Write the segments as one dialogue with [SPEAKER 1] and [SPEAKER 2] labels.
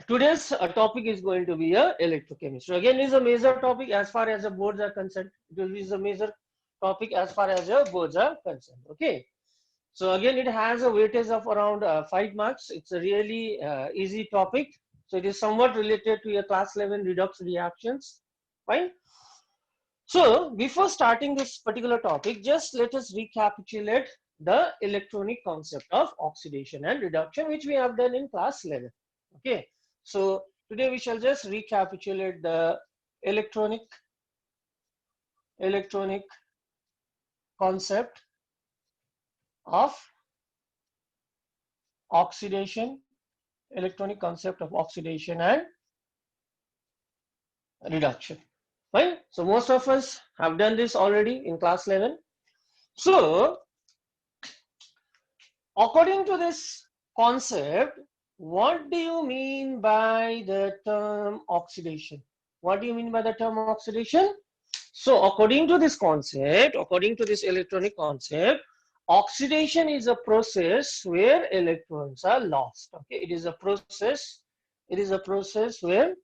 [SPEAKER 1] today's topic is going to be electrochemistry. Again, is a major topic as far as the boards are concerned. It will be a major topic as far as your boards are concerned. Okay. So again, it has a weightage of around 5 marks. It's a really easy topic. So it is somewhat related to your class 11 redox reactions. Fine. So before starting this particular topic, just let us recapitulate the electronic concept of oxidation and reduction, which we have done in class 11. Okay. So today we shall just recapitulate the electronic concept of oxidation, electronic concept of oxidation and reduction. Right? So most of us have done this already in class 11. So according to this concept, what do you mean by the term oxidation? What do you mean by the term oxidation? So according to this concept, according to this electronic concept, oxidation is a process where electrons are lost. Okay, it is a process where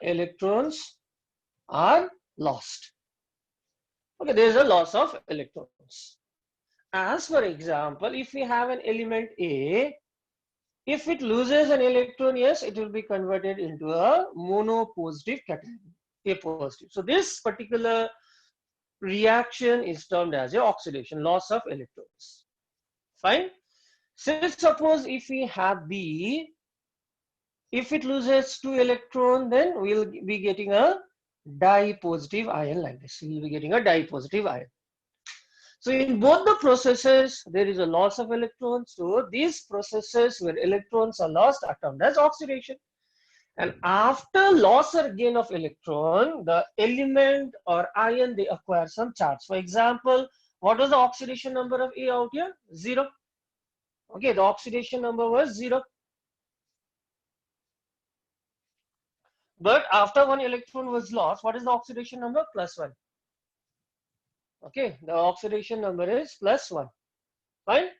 [SPEAKER 1] electrons are lost. Okay, there is a loss of electrons. As for example, if we have an element A, if it loses an electron, yes, it will be converted into a monopositive cation, A positive. So this particular reaction is termed as a oxidation, loss of electrons. Fine. So suppose if we have B, if it loses 2 electrons, then we'll be getting a dipositive ion like this. We'll be getting a dipositive ion. So in both the processes, there is a loss of electrons. So these processes where electrons are lost are termed as oxidation. And after loss or gain of electron, the element or ion, they acquire some charge. For example, what was the oxidation number of A out here? 0. Okay, the oxidation number was 0. But after 1 electron was lost, what is the oxidation number? +1. Okay, the oxidation number is +1. Fine.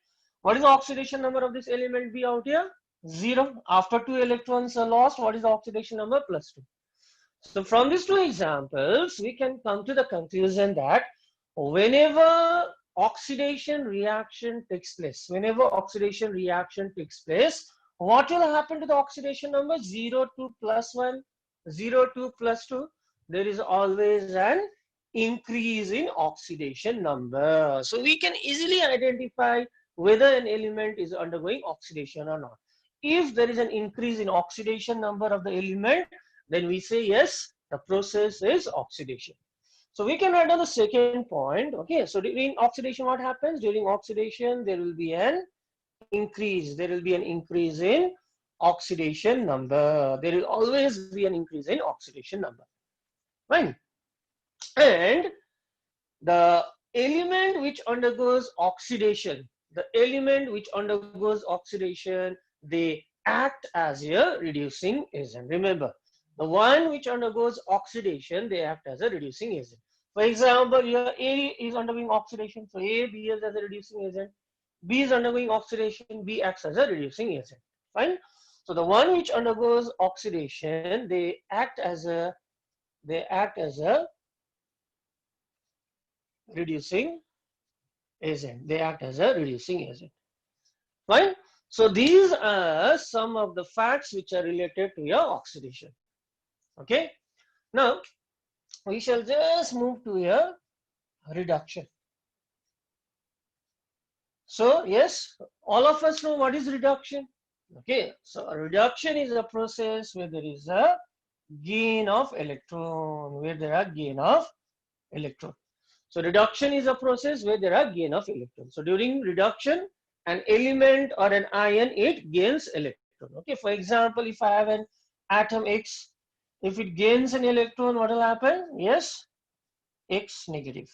[SPEAKER 1] What is the oxidation number of this element B out here? 0. After 2 electrons are lost, what is the oxidation number? +2. So from these two examples, we can come to the conclusion that whenever oxidation reaction takes place, what will happen to the oxidation number? 0 to +1, 0 to +2. There is always an increase in oxidation number. So we can easily identify whether an element is undergoing oxidation or not. If there is an increase in oxidation number of the element, then we say yes, the process is oxidation. So we can write on the second point. Okay, so during oxidation, what happens? During oxidation, there will be an increase. There will be an increase in oxidation number. There will always be an increase in oxidation number. Fine. And the element which undergoes oxidation, they act as a reducing agent. Remember, the one which undergoes oxidation, they act as a reducing agent. For example, here A is undergoing oxidation, so A behaves as a reducing agent. B is undergoing oxidation, B acts as a reducing agent. Fine. So the one which undergoes oxidation, they act as a reducing agent. They act as a reducing agent. Fine. So these are some of the facts which are related to your oxidation. Okay. Now we shall just move to your reduction. So yes, all of us know what is reduction. Okay. So a reduction is a process where there is a gain of electron, So reduction is a process where there are gain of electron. So during reduction, an element or an ion, it gains electron. Okay, for example, if I have an atom X, if it gains an electron, what will happen? Yes, X negative.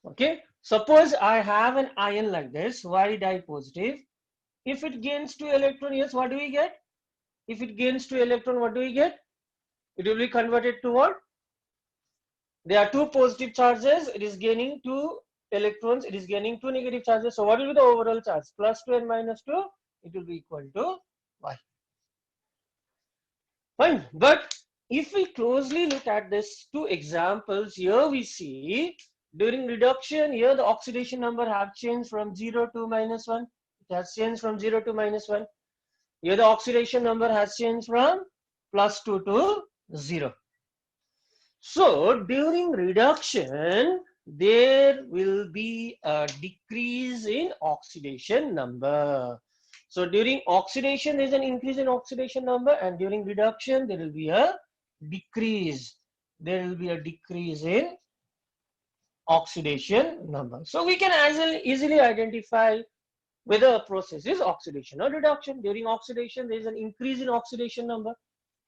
[SPEAKER 1] Okay, suppose I have an ion like this, Y dipositive. If it gains 2 electron, yes, what do we get? If it gains 2 electron, what do we get? It will be converted to what? There are 2 positive charges. It is gaining 2 electrons. It is gaining 2 negative charges. So what will be the overall charge? +2 and -2. It will be equal to Y. Fine. But if we closely look at these two examples, here we see during reduction, here the oxidation number have changed from 0 to -1. It has changed from 0 to -1. Here the oxidation number has changed from +2 to 0. So during reduction, there will be a decrease in oxidation number. So during oxidation, there is an increase in oxidation number, and during reduction, there will be a decrease. There will be a decrease in oxidation number. So we can easily identify whether a process is oxidation or reduction. During oxidation, there is an increase in oxidation number,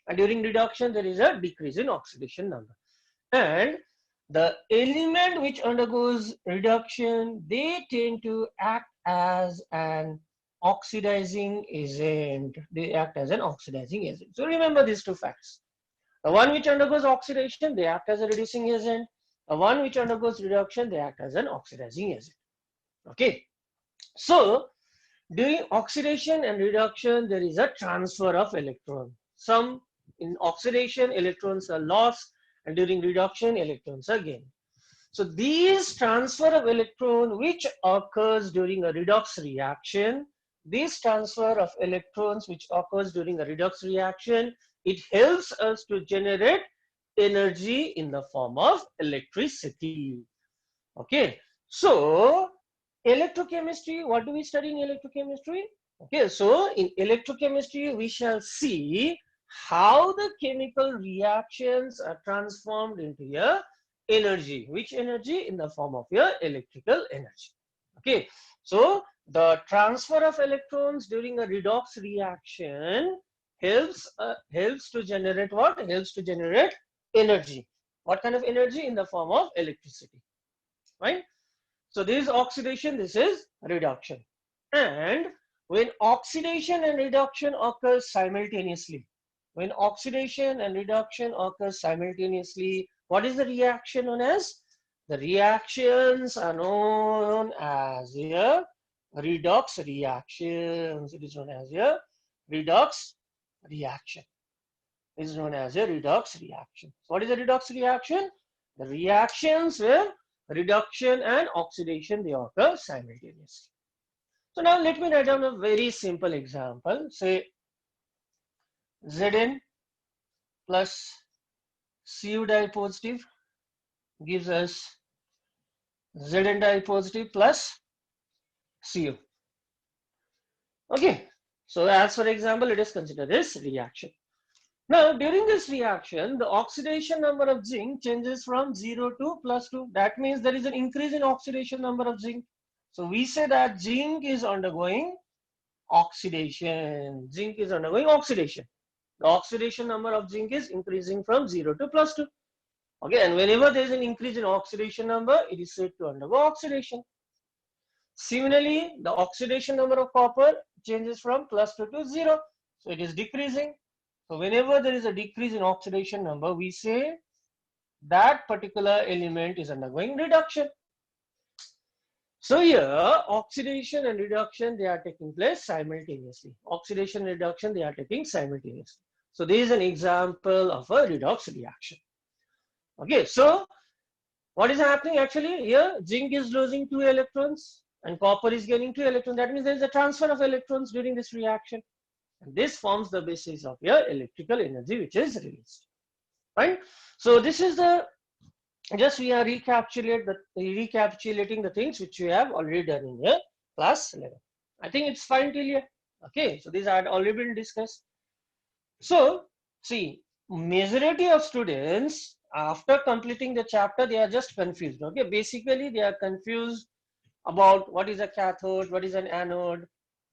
[SPEAKER 1] and during reduction, there is a decrease in oxidation number. And the element which undergoes reduction, they tend to act as an oxidizing agent. They act as an oxidizing agent. So remember these two facts. The one which undergoes oxidation, they act as a reducing agent. The one which undergoes reduction, they act as an oxidizing agent. Okay. So during oxidation and reduction, there is a transfer of electron. Some in oxidation, electrons are lost, and during reduction, electrons are gained. So these transfer of electron which occurs during a redox reaction, this transfer of electrons which occurs during a redox reaction, it helps us to generate energy in the form of electricity. Okay, so electrochemistry, what do we study in electrochemistry? Okay, so in electrochemistry, we shall see how the chemical reactions are transformed into a energy. Which energy? In the form of your electrical energy. Okay, so the transfer of electrons during a redox reaction helps to generate what? Helps to generate energy. What kind of energy? In the form of electricity, right? So this is oxidation, this is reduction. And when oxidation and reduction occurs simultaneously, when oxidation and reduction occurs simultaneously, what is the reaction known as? The reactions are known as a redox reactions. It is known as a redox reaction. It is known as a redox reaction. So what is a redox reaction? The reactions where reduction and oxidation, they occur simultaneously. So now let me write down a very simple example. Say Zn plus Cu dye positive gives us Zn dye positive plus Cu. Okay, so as for example, let us consider this reaction. Now during this reaction, the oxidation number of zinc changes from 0 to +2. That means there is an increase in oxidation number of zinc. So we say that zinc is undergoing oxidation. Zinc is undergoing oxidation. The oxidation number of zinc is increasing from 0 to +2. Okay, and whenever there is an increase in oxidation number, it is said to undergo oxidation. Similarly, the oxidation number of copper changes from +2 to 0. So it is decreasing. So whenever there is a decrease in oxidation number, we say that particular element is undergoing reduction. So here, oxidation and reduction, they are taking place simultaneously. Oxidation and reduction, they are taking simultaneously. So this is an example of a redox reaction. Okay, so what is happening actually here? Zinc is losing 2 electrons and copper is gaining 2 electrons. That means there is a transfer of electrons during this reaction. And this forms the basis of your electrical energy which is released. Right? So this is the, just we are recapitulating the things which we have already done in your class 11. I think it's fine till here. Okay, so these had already been discussed. So see, majority of students after completing the chapter, they are just confused. Okay, basically they are confused about what is a cathode, what is an anode.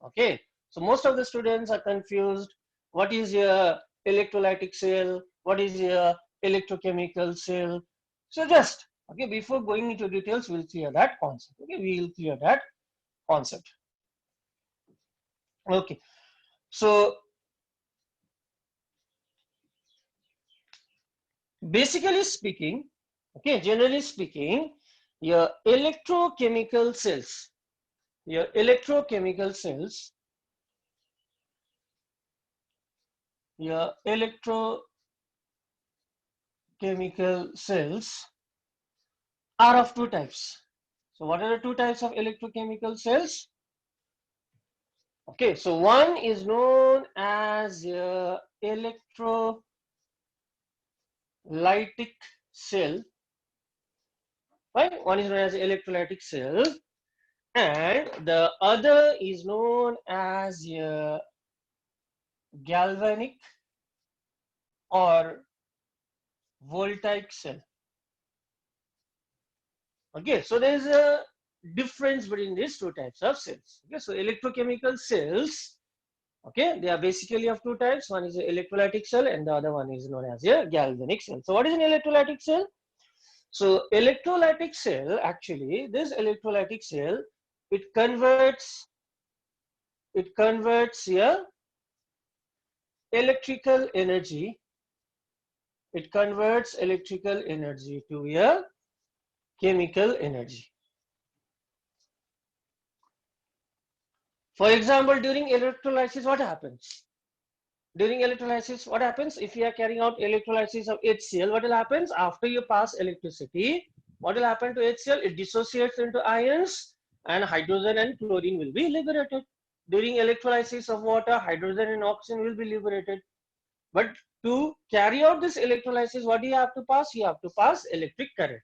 [SPEAKER 1] Okay, so most of the students are confused. What is your electrolytic cell? What is your electrochemical cell? So just, okay, before going into details, we'll clear that concept. Okay, we will clear that concept. Okay, so basically speaking, okay, generally speaking, your electrochemical cells your electrochemical cells are of two types. So what are the two types of electrochemical cells? Okay, so one is known as electrolytic cell, right? One is known as electrolytic cell, and the other is known as galvanic or voltaic cell. Okay, so there is a difference between these two types of cells. Okay, so electrochemical cells, okay, they are basically of two types. One is an electrolytic cell and the other one is known as a galvanic cell. So what is an electrolytic cell? So electrolytic cell, actually, this electrolytic cell, it converts a electrical energy. It converts electrical energy to a chemical energy. For example, during electrolysis, what happens? During electrolysis, what happens? If you are carrying out electrolysis of HCl, what will happen? After you pass electricity, what will happen to HCl? It dissociates into ions and hydrogen and chlorine will be liberated. During electrolysis of water, hydrogen and oxygen will be liberated. But to carry out this electrolysis, what do you have to pass? You have to pass electric current.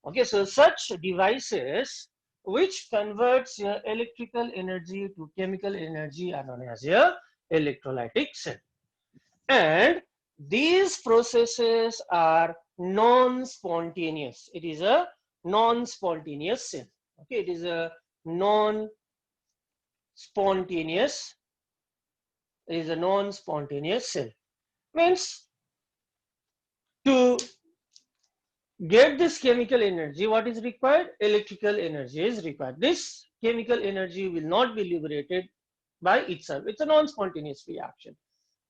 [SPEAKER 1] Okay, so such devices which converts your electrical energy to chemical energy are known as your electrolytic cell. And these processes are non-spontaneous. It is a non-spontaneous cell. Okay, it is a non-spontaneous. It is a non-spontaneous cell. Means to get this chemical energy, what is required? Electrical energy is required. This chemical energy will not be liberated by itself. It's a non-spontaneous reaction.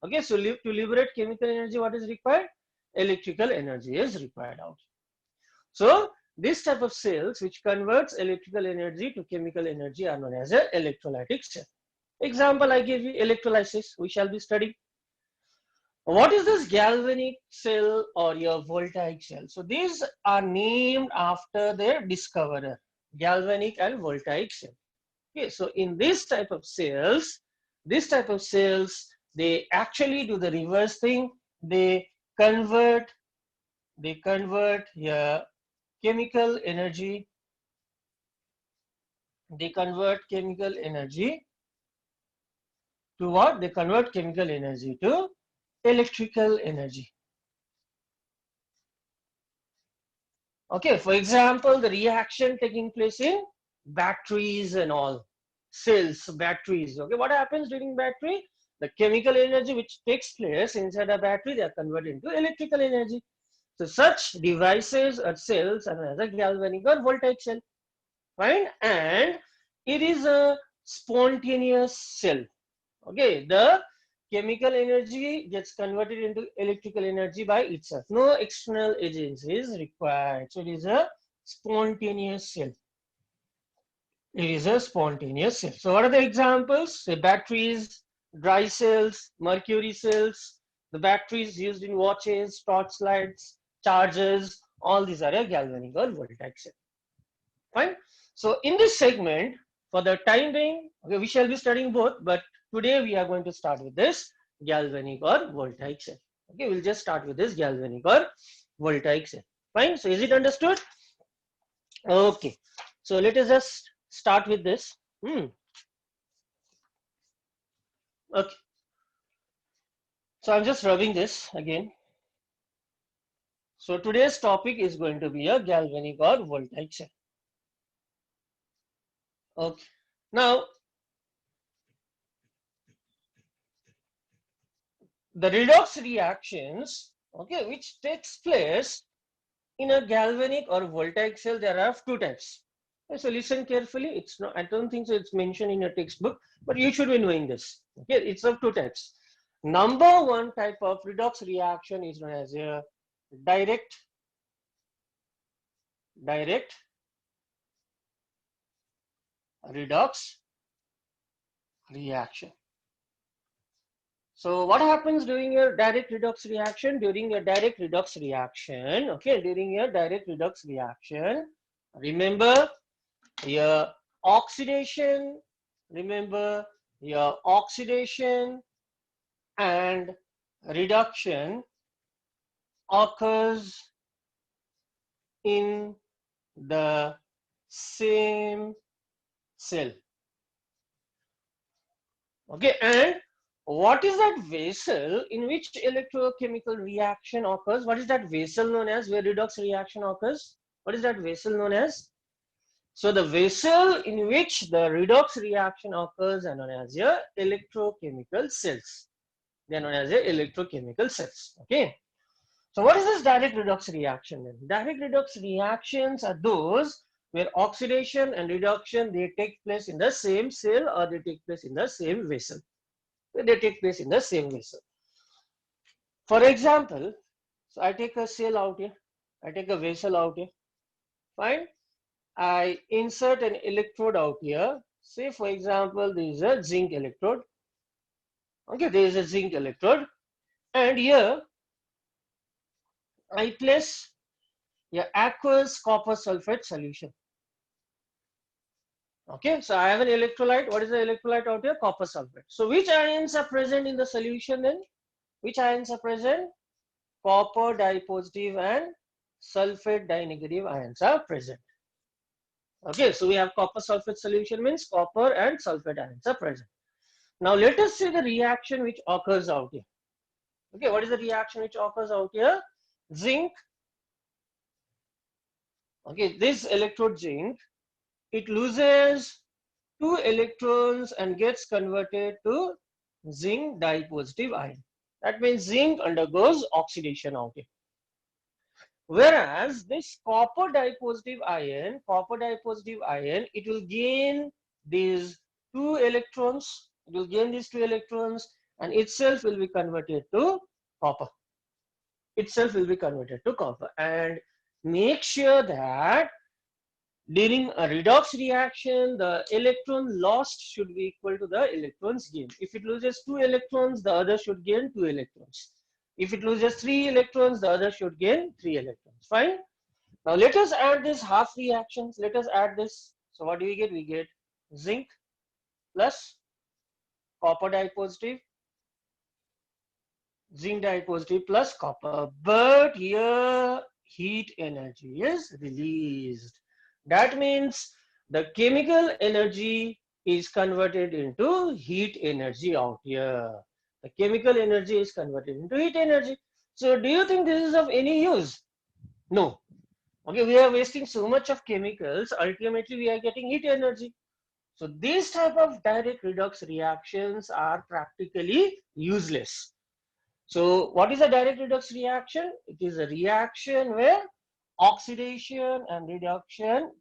[SPEAKER 1] Okay, so to liberate chemical energy, what is required? Electrical energy is required out. So this type of cells which converts electrical energy to chemical energy are known as a electrolytic cell. Example I gave you, electrolysis, we shall be studying. What is this galvanic cell or your voltaic cell? So these are named after their discoverer, galvanic and voltaic cell. Okay, so in this type of cells, they actually do the reverse thing. They convert your chemical energy. They convert chemical energy to what? They convert chemical energy to electrical energy. Okay, for example, the reaction taking place in batteries and all cells, batteries. Okay, what happens during battery? The chemical energy which takes place inside a battery, they are converted into electrical energy. So such devices or cells are known as a galvanic or voltaic cell, right? And it is a spontaneous cell. Okay, the chemical energy gets converted into electrical energy by itself. No external agency is required. So it is a spontaneous cell. It is a spontaneous cell. So what are the examples? Say batteries, dry cells, mercury cells, the batteries used in watches, torchlights, chargers, all these are a galvanic or voltaic cell. Fine. So in this segment, for the time being, okay, we shall be studying both, but today we are going to start with this galvanic or voltaic cell. Okay, we'll just start with this galvanic or voltaic cell. Fine. So is it understood? Okay. So let us just start with this. Okay. So I'm just rubbing this again. So today's topic is going to be a galvanic or voltaic cell. Okay. Now, the redox reactions, okay, which takes place in a galvanic or voltaic cell, there are two types. Okay, so listen carefully. It's not, I don't think so it's mentioned in your textbook, but you should be knowing this. Okay, it's of two types. Number one type of redox reaction is known as a direct redox reaction. So what happens during your direct redox reaction? During your direct redox reaction, okay, during your direct redox reaction, remember your oxidation, remember your oxidation and reduction occurs in the same cell. Okay, and what is that vessel in which electrochemical reaction occurs? What is that vessel known as where redox reaction occurs? What is that vessel known as? So the vessel in which the redox reaction occurs are known as your electrochemical cells. They are known as your electrochemical cells. Okay. So what is this direct redox reaction then? Direct redox reactions are those where oxidation and reduction they take place in the same cell or they take place in the same vessel. They take place in the same vessel. For example, so I take a cell out here, I take a vessel out here, fine. I insert an electrode out here. Say for example, there is a zinc electrode. Okay, there is a zinc electrode, and here I place a aqueous copper sulfate solution. Okay, so I have an electrolyte. What is the electrolyte out here? Copper sulfate. So which ions are present in the solution then? Which ions are present? Copper dipositive and sulfate dinegative ions are present. Okay, so we have copper sulfate solution means copper and sulfate ions are present. Now let us see the reaction which occurs out here. Okay, what is the reaction which occurs out here? Zinc. Okay, this electrode zinc, it loses 2 electrons and gets converted to zinc dipositive ion. That means zinc undergoes oxidation out here. Whereas this copper dipositive ion, it will gain these 2 electrons, and itself will be converted to copper. And make sure that during a redox reaction, the electron lost should be equal to the electrons gained. If it loses 2 electrons, the other should gain 2 electrons. If it loses 3 electrons, the other should gain 3 electrons. Fine. Now let us add this half reactions. Let us add this. So what do we get? We get zinc plus copper dipositive, zinc dipositive plus copper. But here heat energy is released. That means the chemical energy is converted into heat energy out here. The chemical energy is converted into heat energy. So do you think this is of any use? No. Okay, we are wasting so much of chemicals. Ultimately, we are getting heat energy. So these type of direct redox reactions are practically useless. So what is a direct redox reaction? It is a reaction where oxidation and reduction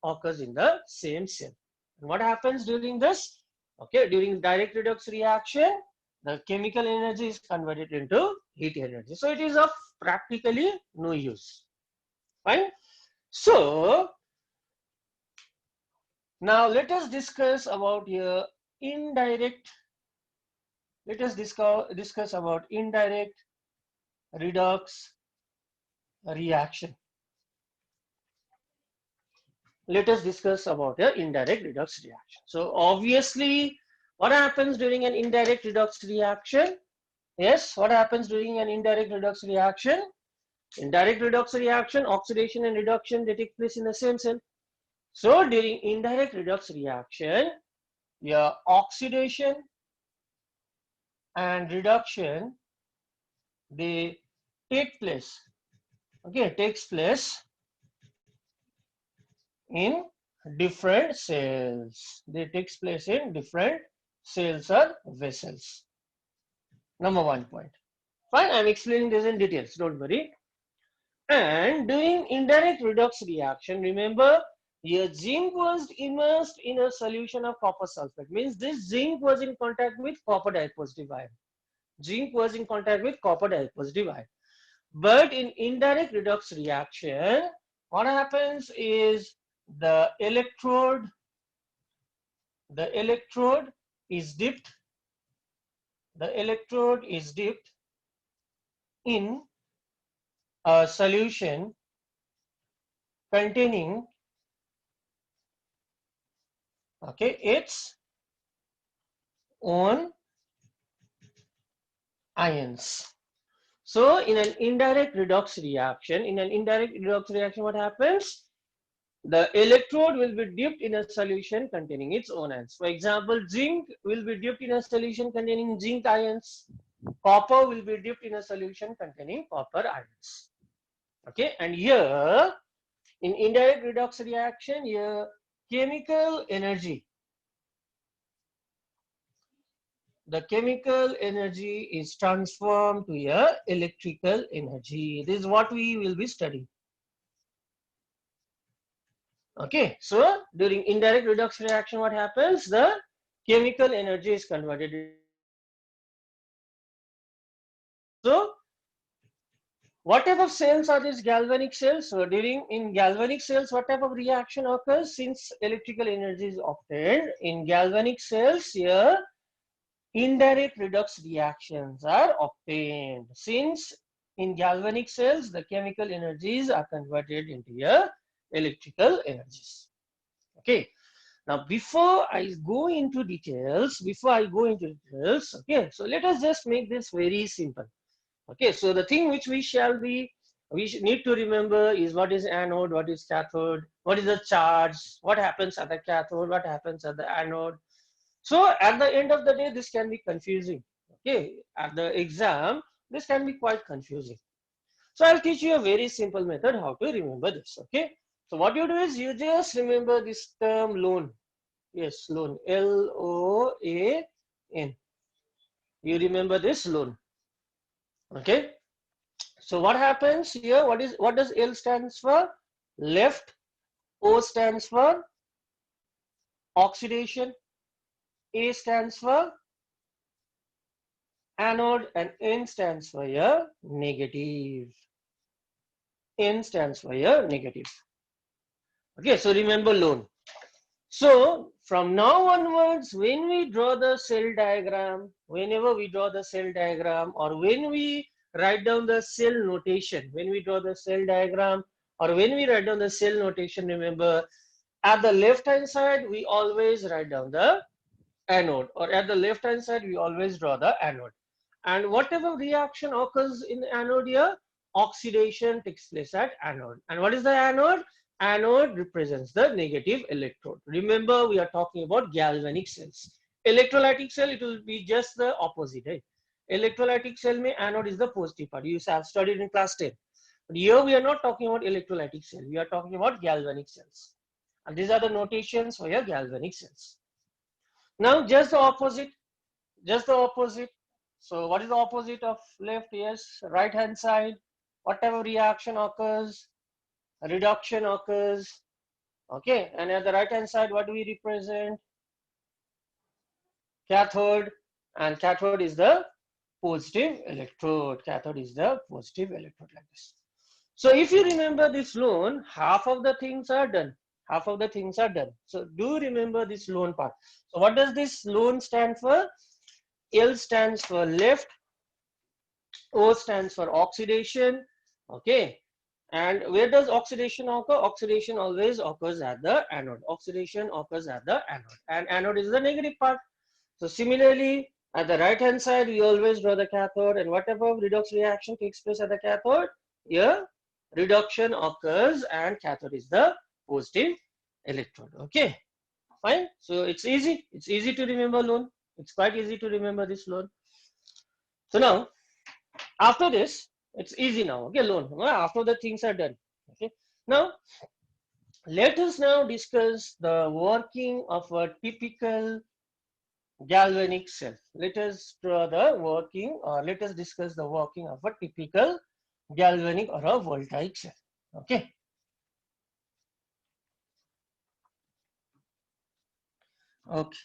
[SPEAKER 1] occurs in the same cell. And what happens during this? Okay, during direct redox reaction, the chemical energy is converted into heat energy. So it is of practically no use. Fine. So now let us discuss about your indirect. Let us discuss about indirect redox reaction. Let us discuss about an indirect redox reaction. So obviously, what happens during an indirect redox reaction? Yes, what happens during an indirect redox reaction? Indirect redox reaction, oxidation and reduction, they take place in the same cell. So during indirect redox reaction, your oxidation and reduction, they take place, okay, takes place in different cells. They takes place in different cells or vessels. Number 1 point. Fine, I'm explaining this in details, don't worry. And doing indirect redox reaction, remember your zinc was immersed in a solution of copper sulfate. Means this zinc was in contact with copper dipositive ion. Zinc was in contact with copper dipositive ion. But in indirect redox reaction, what happens is the electrode is dipped the electrode is dipped in a solution containing, okay, its own ions. So in an indirect redox reaction, what happens? The electrode will be dipped in a solution containing its own ions. For example, zinc will be dipped in a solution containing zinc ions. Copper will be dipped in a solution containing copper ions. Okay, and here in indirect redox reaction, here chemical energy, the chemical energy is transformed to a electrical energy. This is what we will be studying. Okay, so during indirect redox reaction, what happens? The chemical energy is converted. So what type of cells are these galvanic cells? So in galvanic cells, what type of reaction occurs? Since electrical energy is obtained in galvanic cells, here indirect redox reactions are obtained. Since in galvanic cells, the chemical energies are converted into electrical energies. Okay. Now, before I go into details, okay, so let us just make this very simple. Okay, so the thing which we need to remember is what is anode, what is cathode, what is the charge, what happens at the cathode, what happens at the anode. So at the end of the day, this can be confusing. Okay, at the exam, this can be quite confusing. So I'll teach you a very simple method how to remember this. Okay, so what you do is you just remember this term loan. Yes, loan, L-O-A-N. You remember this loan. Okay. So what happens here? What does L stands for? Left. O stands for oxidation. A stands for anode, and N stands for your negative. N stands for your negative. Okay, so remember loan. So from now onwards, when we draw the cell diagram, whenever we draw the cell diagram, or when we write down the cell notation, when we draw the cell diagram, or when we write down the cell notation, remember at the left hand side, we always write down the anode, or at the left hand side, we always draw the anode. And whatever reaction occurs in the anode here, oxidation takes place at anode. And what is the anode? Anode represents the negative electrode. Remember, we are talking about galvanic cells. Electrolytic cell, it will be just the opposite. Right? Electrolytic cell mein anode is the positive part. You have studied in class 10. But here we are not talking about electrolytic cell. We are talking about galvanic cells. And these are the notations for your galvanic cells. Now just the opposite. Just the opposite. So what is the opposite of left? Yes, right hand side. Whatever reaction occurs, reduction occurs. Okay, and at the right hand side, what do we represent? Cathode, and cathode is the positive electrode. Cathode is the positive electrode, like this. So if you remember this loan, half of the things are done. Half of the things are done. So do remember this loan part. So what does this loan stand for? L stands for left, O stands for oxidation. Okay, and where does oxidation occur? Oxidation always occurs at the anode. Oxidation occurs at the anode, and anode is the negative part. So similarly, at the right hand side, we always draw the cathode, and whatever redox reaction takes place at the cathode, here reduction occurs, and cathode is the positive electrode. Okay, fine. So it's easy. It's easy to remember loan. It's quite easy to remember this loan. So now, after this, it's easy now. Okay, loan. After the things are done. Okay. Now, let us now discuss the working of a typical galvanic cell. Let us draw the working, or let us discuss the working of a typical galvanic or a voltaic cell. Okay. Okay.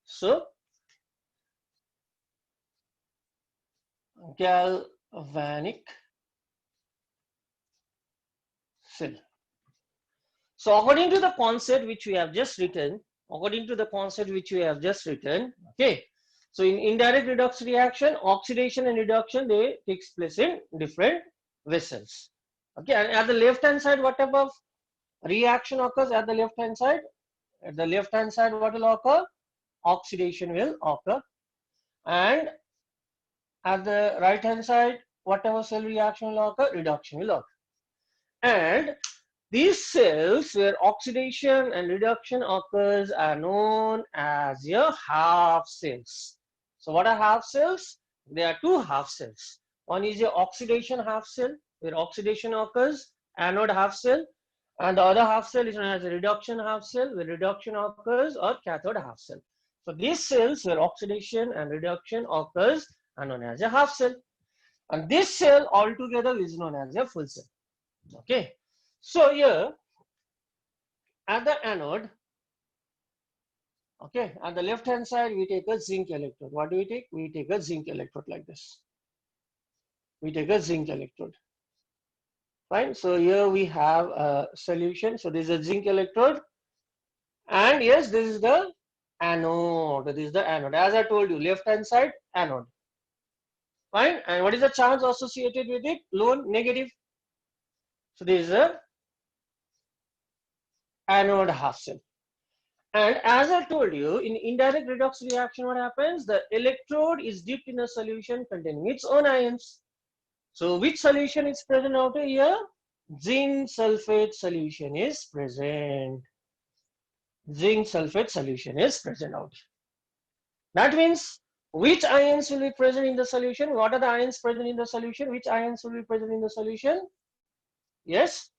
[SPEAKER 1] So, galvanic cell. So, according to the concept which we have just written, okay, So in indirect redox reaction, oxidation and reduction, they takes place in different vessels. Okay, and at the left hand side, what type of reaction occurs at the left hand side? At the left hand side, what will occur? Oxidation will occur. And at the right hand side, whatever cell reaction will occur, reduction will occur. And these cells where oxidation and reduction occurs are known as your half cells. So what are half cells? There are two half cells. One is your oxidation half cell where oxidation occurs, anode half cell, and the other half cell is known as a reduction half cell where reduction occurs, or cathode half cell. So these cells where oxidation and reduction occurs are known as a half cell, and this cell altogether is known as a full cell. Okay, so here at the anode, okay, on the left hand side we take a zinc electrode. What do we take? We take a zinc electrode like this. We take a zinc electrode. Fine. So here we have a solution. So this is a zinc electrode, and yes, this is the anode. This is the anode. As I told you, left hand side anode. Fine. And what is the charge associated with it? Lone, negative. So this is a anode half cell. And as I told you, in indirect redox reaction, what happens? The electrode is dipped in a solution containing its own ions. So which solution is present out here? Zinc sulfate solution is present. Zinc sulfate solution is present out here. That means which ions will be present in the solution? What are the ions present in the solution? Which ions will be present in the solution? Yes,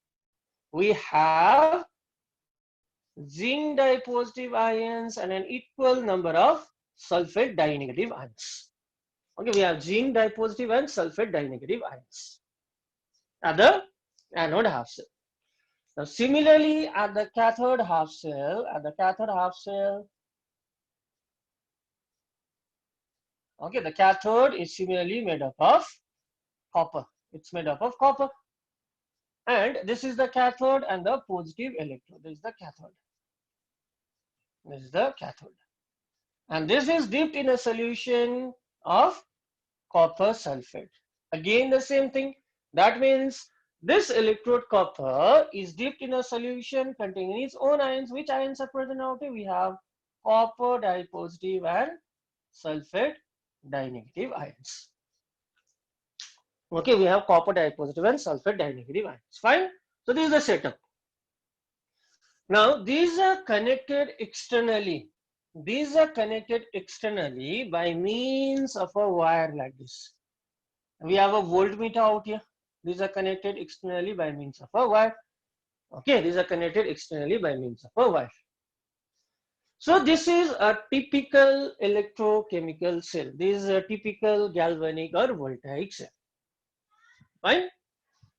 [SPEAKER 1] we have zinc dipositive ions and an equal number of sulfate dinegative ions. Okay, we have zinc dipositive and sulfate dinegative ions at the anode half cell. Now similarly at the cathode half cell, okay, the cathode is similarly made up of copper. It's made up of copper. And this is the cathode and the positive electrode. This is the cathode. This is the cathode. And this is dipped in a solution of copper sulfate. Again the same thing. That means this electrode copper is dipped in a solution containing its own ions. Which ions are present out here? We have copper dipositive and sulfate dinegative ions. Okay, we have copper dipositive and sulfate dinegative ions. Fine. So this is the setup. Now these are connected externally. These are connected externally by means of a wire like this. We have a voltmeter out here. These are connected externally by means of a wire. Okay, these are connected externally by means of a wire. So this is a typical electrochemical cell. This is a typical galvanic or voltaic cell. Fine.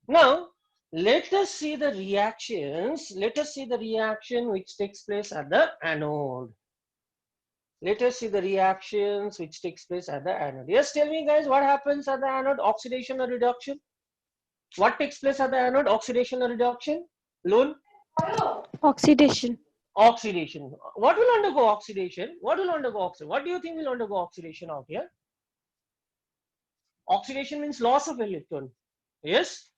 [SPEAKER 1] Now let us see the reactions. Let us see the reaction which takes place at the anode. Let us see the reactions which takes place at the anode. Yes, tell me guys, what happens at the anode? Oxidation or reduction? What takes place at the anode? Oxidation or reduction? Lone?
[SPEAKER 2] Oxidation.
[SPEAKER 1] Oxidation. What will undergo oxidation? What will undergo oxidation? What do you think will undergo oxidation out here? Oxidation means loss of electron. Yes.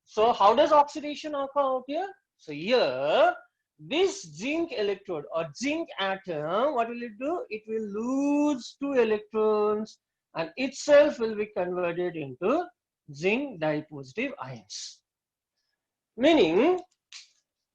[SPEAKER 1] So how does oxidation occur out here? So here, this zinc electrode or zinc atom, what will it do? It will lose 2 electrons and itself will be converted into zinc dipositive ions. Meaning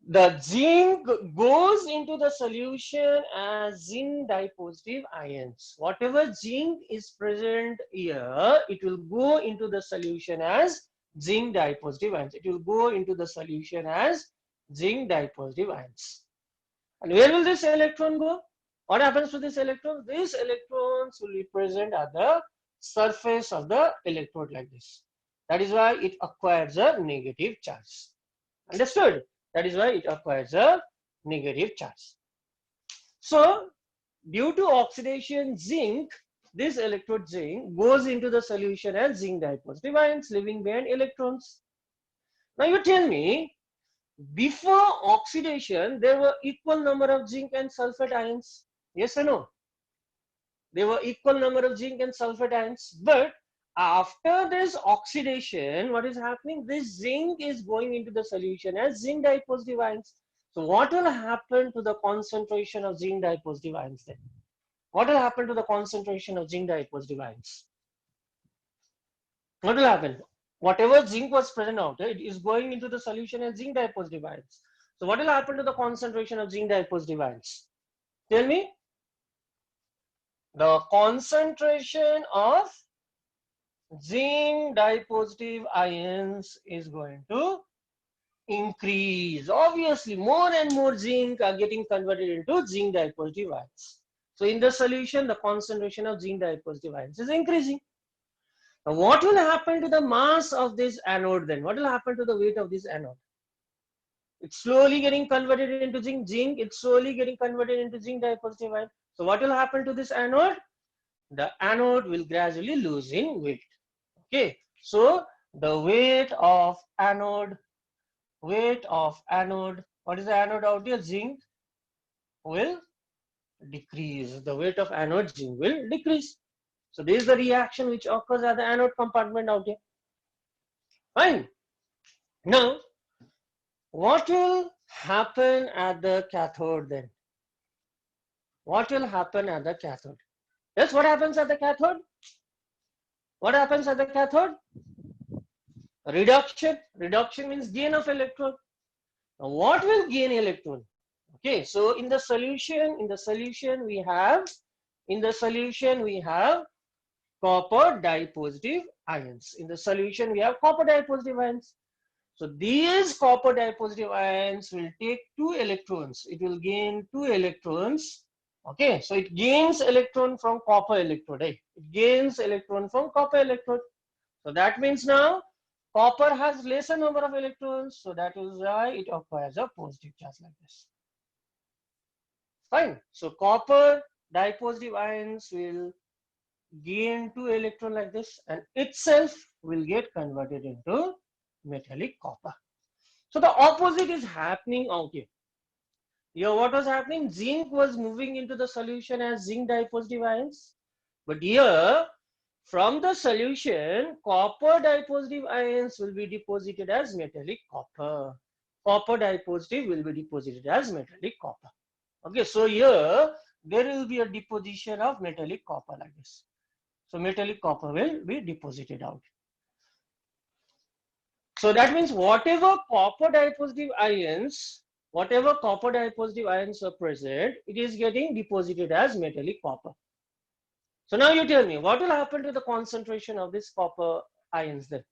[SPEAKER 1] the zinc goes into the solution as zinc dipositive ions. Whatever zinc is present here, it will go into the solution as zinc dipositive ions. It will go into the solution as zinc dipositive ions. And where will this electron go? What happens to this electron? These electrons will be present at the surface of the electrode like this. That is why it acquires a negative charge. Understood? That is why it acquires a negative charge. So due to oxidation, zinc, this electrode zinc goes into the solution as zinc dipositive ions, leaving behind electrons. Now you tell me, before oxidation, there were equal number of zinc and sulfate ions. Yes or no? There were equal number of zinc and sulfate ions. But after this oxidation, what is happening? This zinc is going into the solution as zinc dipositive ions. So what will happen to the concentration of zinc dipositive ions then? What will happen to the concentration of zinc dipositive ions? What will happen? Whatever zinc was present out there, it is going into the solution as zinc dipositive ions. So what will happen to the concentration of zinc dipositive ions? Tell me. The concentration of zinc dipositive ions is going to increase. Obviously, more and more zinc are getting converted into zinc dipositive ions. So in the solution, the concentration of zinc dipositive ions is increasing. Now, what will happen to the mass of this anode then? What will happen to the weight of this anode? It's slowly getting converted into zinc. Zinc, it's slowly getting converted into zinc dipositive ion. So what will happen to this anode? The anode will gradually lose in weight. Okay, so the weight of anode, what is the anode out here? Zinc will decrease. The weight of anode zinc will decrease. So this is the reaction which occurs at the anode compartment out here. Fine. Now, what will happen at the cathode then? What will happen at the cathode? Yes, what happens at the cathode? What happens at the cathode? Reduction. Reduction means gain of electron. Now, what will gain electron? Okay, so in the solution we have copper dipositive ions. In the solution we have copper dipositive ions. So these copper dipositive ions will take 2 electrons. It will gain 2 electrons. Okay, so it gains electron from copper electrode. It gains electron from copper electrode. So that means now copper has lesser number of electrons. So that is why it acquires a positive charge like this. Fine. So copper dipositive ions will gain 2 electrons like this and itself will get converted into metallic copper. So the opposite is happening out here. Here what was happening? Zinc was moving into the solution as zinc dipositive ions. But here from the solution, copper dipositive ions will be deposited as metallic copper. Copper dipositive will be deposited as metallic copper. Okay, so here there will be a deposition of metallic copper like this. So metallic copper will be deposited out. So that means whatever copper dipositive ions are present, it is getting deposited as metallic copper. So now you tell me, what will happen to the concentration of this copper ions then?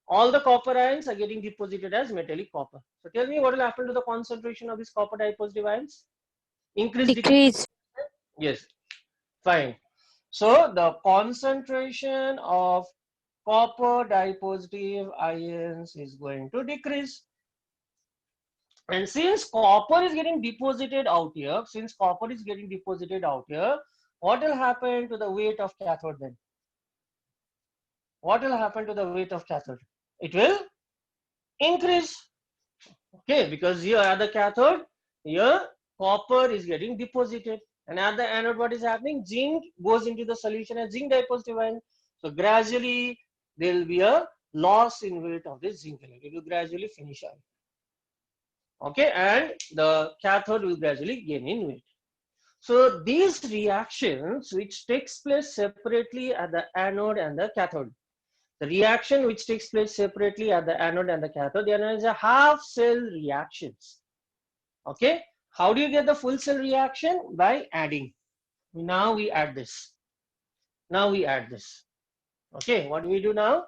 [SPEAKER 1] All the copper ions are getting deposited as metallic copper. So tell me, what will happen to the concentration of this copper dipositive ions? Increase,
[SPEAKER 2] Decrease.
[SPEAKER 1] Yes, fine. So the concentration of copper dipositive ions is going to decrease. And since copper is getting deposited out here, what will happen to the weight of cathode then? What will happen to the weight of cathode? It will increase. Okay, because here at the cathode, here copper is getting deposited. And at the anode, what is happening? Zinc goes into the solution as zinc dipositive ion. So gradually there will be a loss in weight of this zinc element. It will gradually finish out. Okay, and the cathode will gradually gain in weight. So these reactions which takes place separately at the anode and the cathode, the reaction which takes place separately at the anode and the cathode, they are known as a half cell reactions. Okay, how do you get the full cell reaction? By adding. Now we add this. Okay, what do we do now?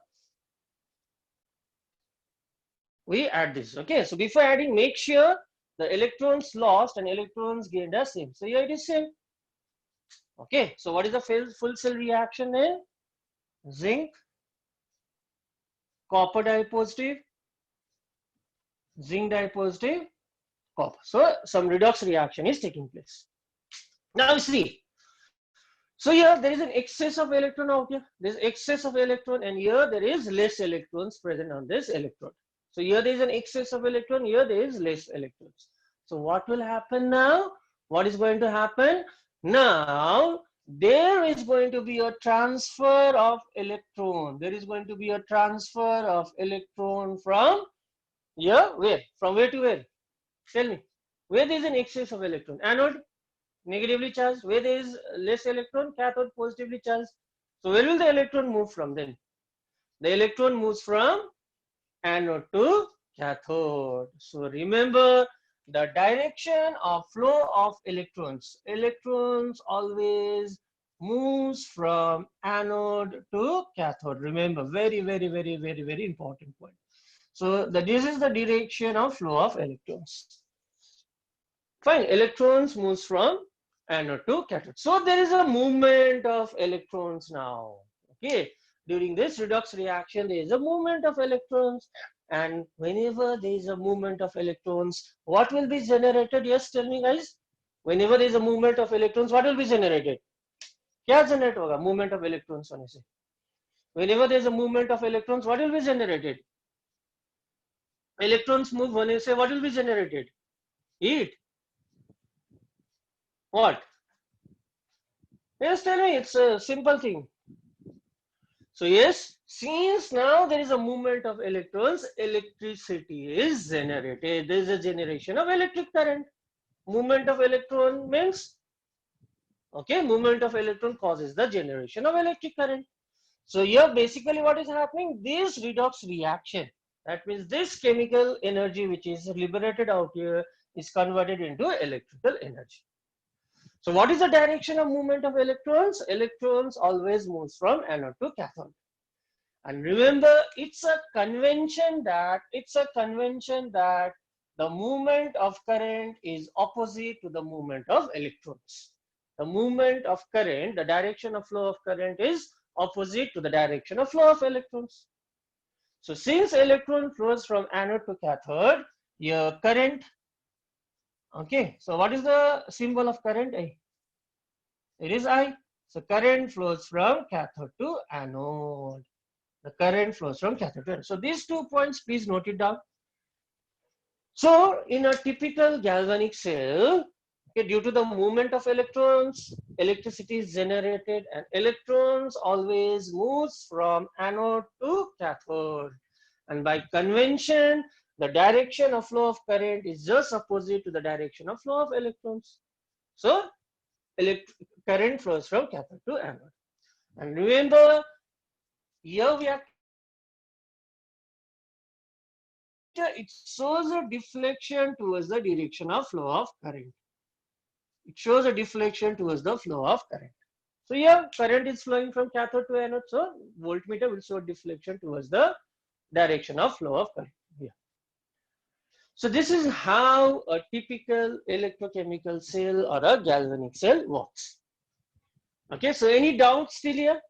[SPEAKER 1] We add this. Okay, so before adding, make sure the electrons lost and electrons gained are same. So here it is same. Okay, so what is the full cell reaction then? Zinc, copper dipositive, zinc dipositive, copper. So some redox reaction is taking place. Now see. So here there is an excess of electron out here. There is excess of electron, and here there is less electrons present on this electrode. So here there is an excess of electron, here there is less electrons. So what will happen now? What is going to happen? Now there is going to be a transfer of electron. There is going to be a transfer of electron from here, where? From where to where? Tell me. Where there is an excess of electron? Anode, negatively charged. Where there is less electron? Cathode, positively charged. So where will the electron move from then? The electron moves from anode to cathode. So remember the direction of flow of electrons. Electrons always moves from anode to cathode. Remember, very important point. So this is the direction of flow of electrons. Fine, electrons moves from anode to cathode. So there is a movement of electrons now. Okay, during this redox reaction, there is a movement of electrons, and whenever there is a movement of electrons, what will be generated? Yes, tell me, guys. Whenever there is a movement of electrons, what will be generated? क्या generate होगा movement of electrons होने से? Whenever there is a movement of electrons, what will be generated? Electrons move होने से what will be generated? Heat. What? Yes, tell me, it's a simple thing. So yes, since now there is a movement of electrons, electricity is generated. There is a generation of electric current. Movement of electron means, okay, movement of electron causes the generation of electric current. So here basically what is happening, this redox reaction, that means this chemical energy which is liberated out here is converted into electrical energy. So what is the direction of movement of electrons? Electrons always moves from anode to cathode. And remember, it's a convention that the movement of current is opposite to the movement of electrons. The movement of current, the direction of flow of current is opposite to the direction of flow of electrons. So since electron flows from anode to cathode, your current, okay, so what is the symbol of current? It is I. So current flows from cathode to anode. The current flows from cathode to anode. So these 2 points, please note it down. So in a typical galvanic cell, okay, due to the movement of electrons, electricity is generated, and electrons always moves from anode to cathode. And by convention, the direction of flow of current is just opposite to the direction of flow of electrons. So current flows from cathode to anode. And remember, here we are, it shows a deflection towards the direction of flow of current. It shows a deflection towards the flow of current. So here current is flowing from cathode to anode, so voltmeter will show deflection towards the direction of flow of current here. So this is how a typical electrochemical cell or a galvanic cell works. Okay, so any doubts still here?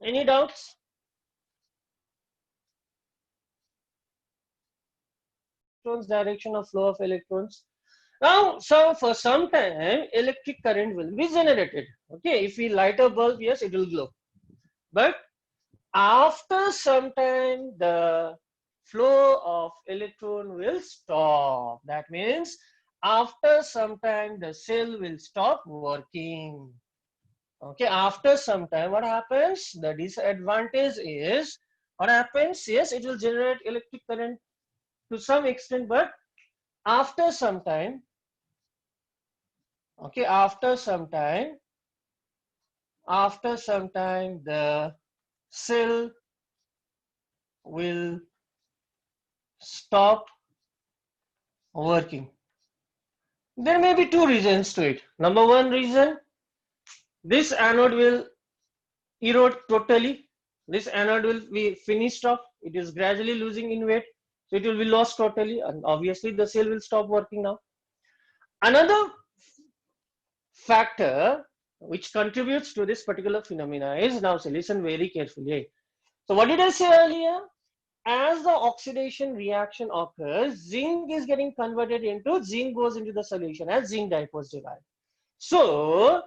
[SPEAKER 1] Any doubts? Direction of flow of electrons. Now, so for some time, electric current will be generated. Okay, if we light a bulb, yes, it will glow. But after some time, the flow of electron will stop. That means after some time, the cell will stop working. Okay, after some time, what happens? The disadvantage is, what happens? Yes, it will generate electric current to some extent, but after some time, okay, after some time, the cell will stop working. There may be two reasons to it. Number one reason, this anode will erode totally. This anode will be finished off. It is gradually losing in weight. So it will be lost totally, and obviously the cell will stop working now. Another factor which contributes to this particular phenomena is, now so listen very carefully. So what did I say earlier? As the oxidation reaction occurs, zinc is getting converted into, zinc goes into the solution as zinc dipositive ion. So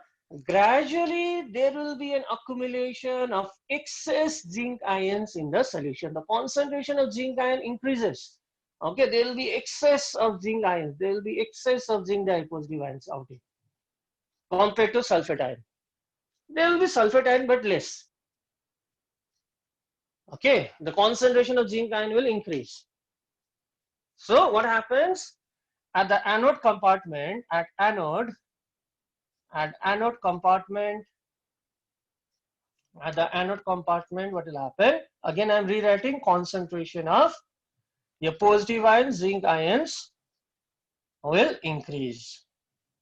[SPEAKER 1] gradually there will be an accumulation of excess zinc ions in the solution. The concentration of zinc ion increases. Okay, there will be excess of zinc ions. There will be excess of zinc dipositive ions out here. compared to sulfate ion. There will be sulfate ion but less. Okay, the concentration of zinc ion will increase. So what happens at the anode compartment, at anode compartment, what will happen? Again, I am rewriting concentration of the positive ions, zinc ions will increase.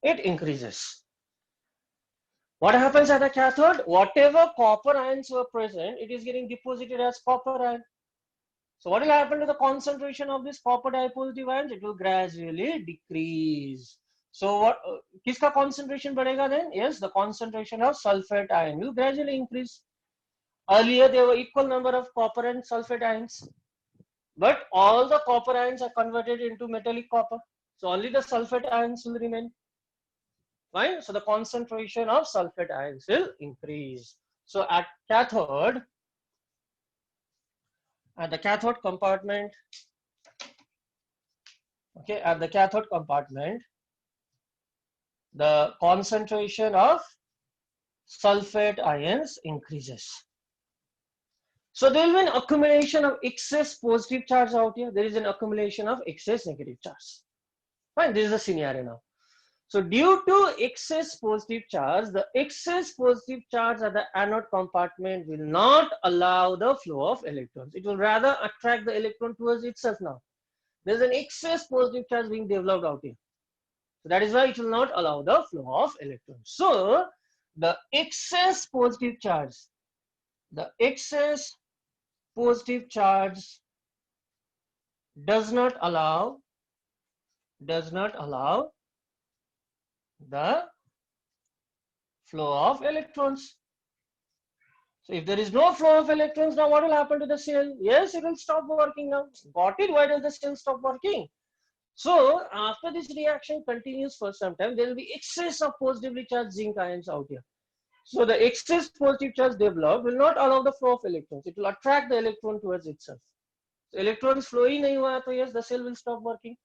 [SPEAKER 1] It increases. What happens at the cathode? Whatever copper ions were present, it is getting deposited as copper ion. So what will happen to the concentration of this copper dipositive ions? It will gradually decrease. So what? Kiska concentration badega then? Yes, the concentration of sulfate ion will gradually increase. Earlier there were equal number of copper and sulfate ions, but all the copper ions are converted into metallic copper. So only the sulfate ions will remain. Fine. So the concentration of sulfate ions will increase. So at the cathode compartment, okay, at the cathode compartment, the concentration of sulfate ions increases. So there will be an accumulation of excess positive charge out here. There is an accumulation of excess negative charge. Fine, this is the scenario now. So due to excess positive charge, the excess positive charge at the anode compartment will not allow the flow of electrons. It will rather attract the electron towards itself now. There is an excess positive charge being developed out here. So that is why it will not allow the flow of electrons. So the excess positive charge does not allow the flow of electrons. So if there is no flow of electrons, now what will happen to the cell? Yes, it will stop working now. Got it? Why does the cell stop working? So after this reaction continues for some time, there will be excess of positively charged zinc ions out here. So the excess positive charge developed will not allow the flow of electrons. It will attract the electron towards itself. So electrons flow ही नहीं हुआ तो yes, the cell will stop working.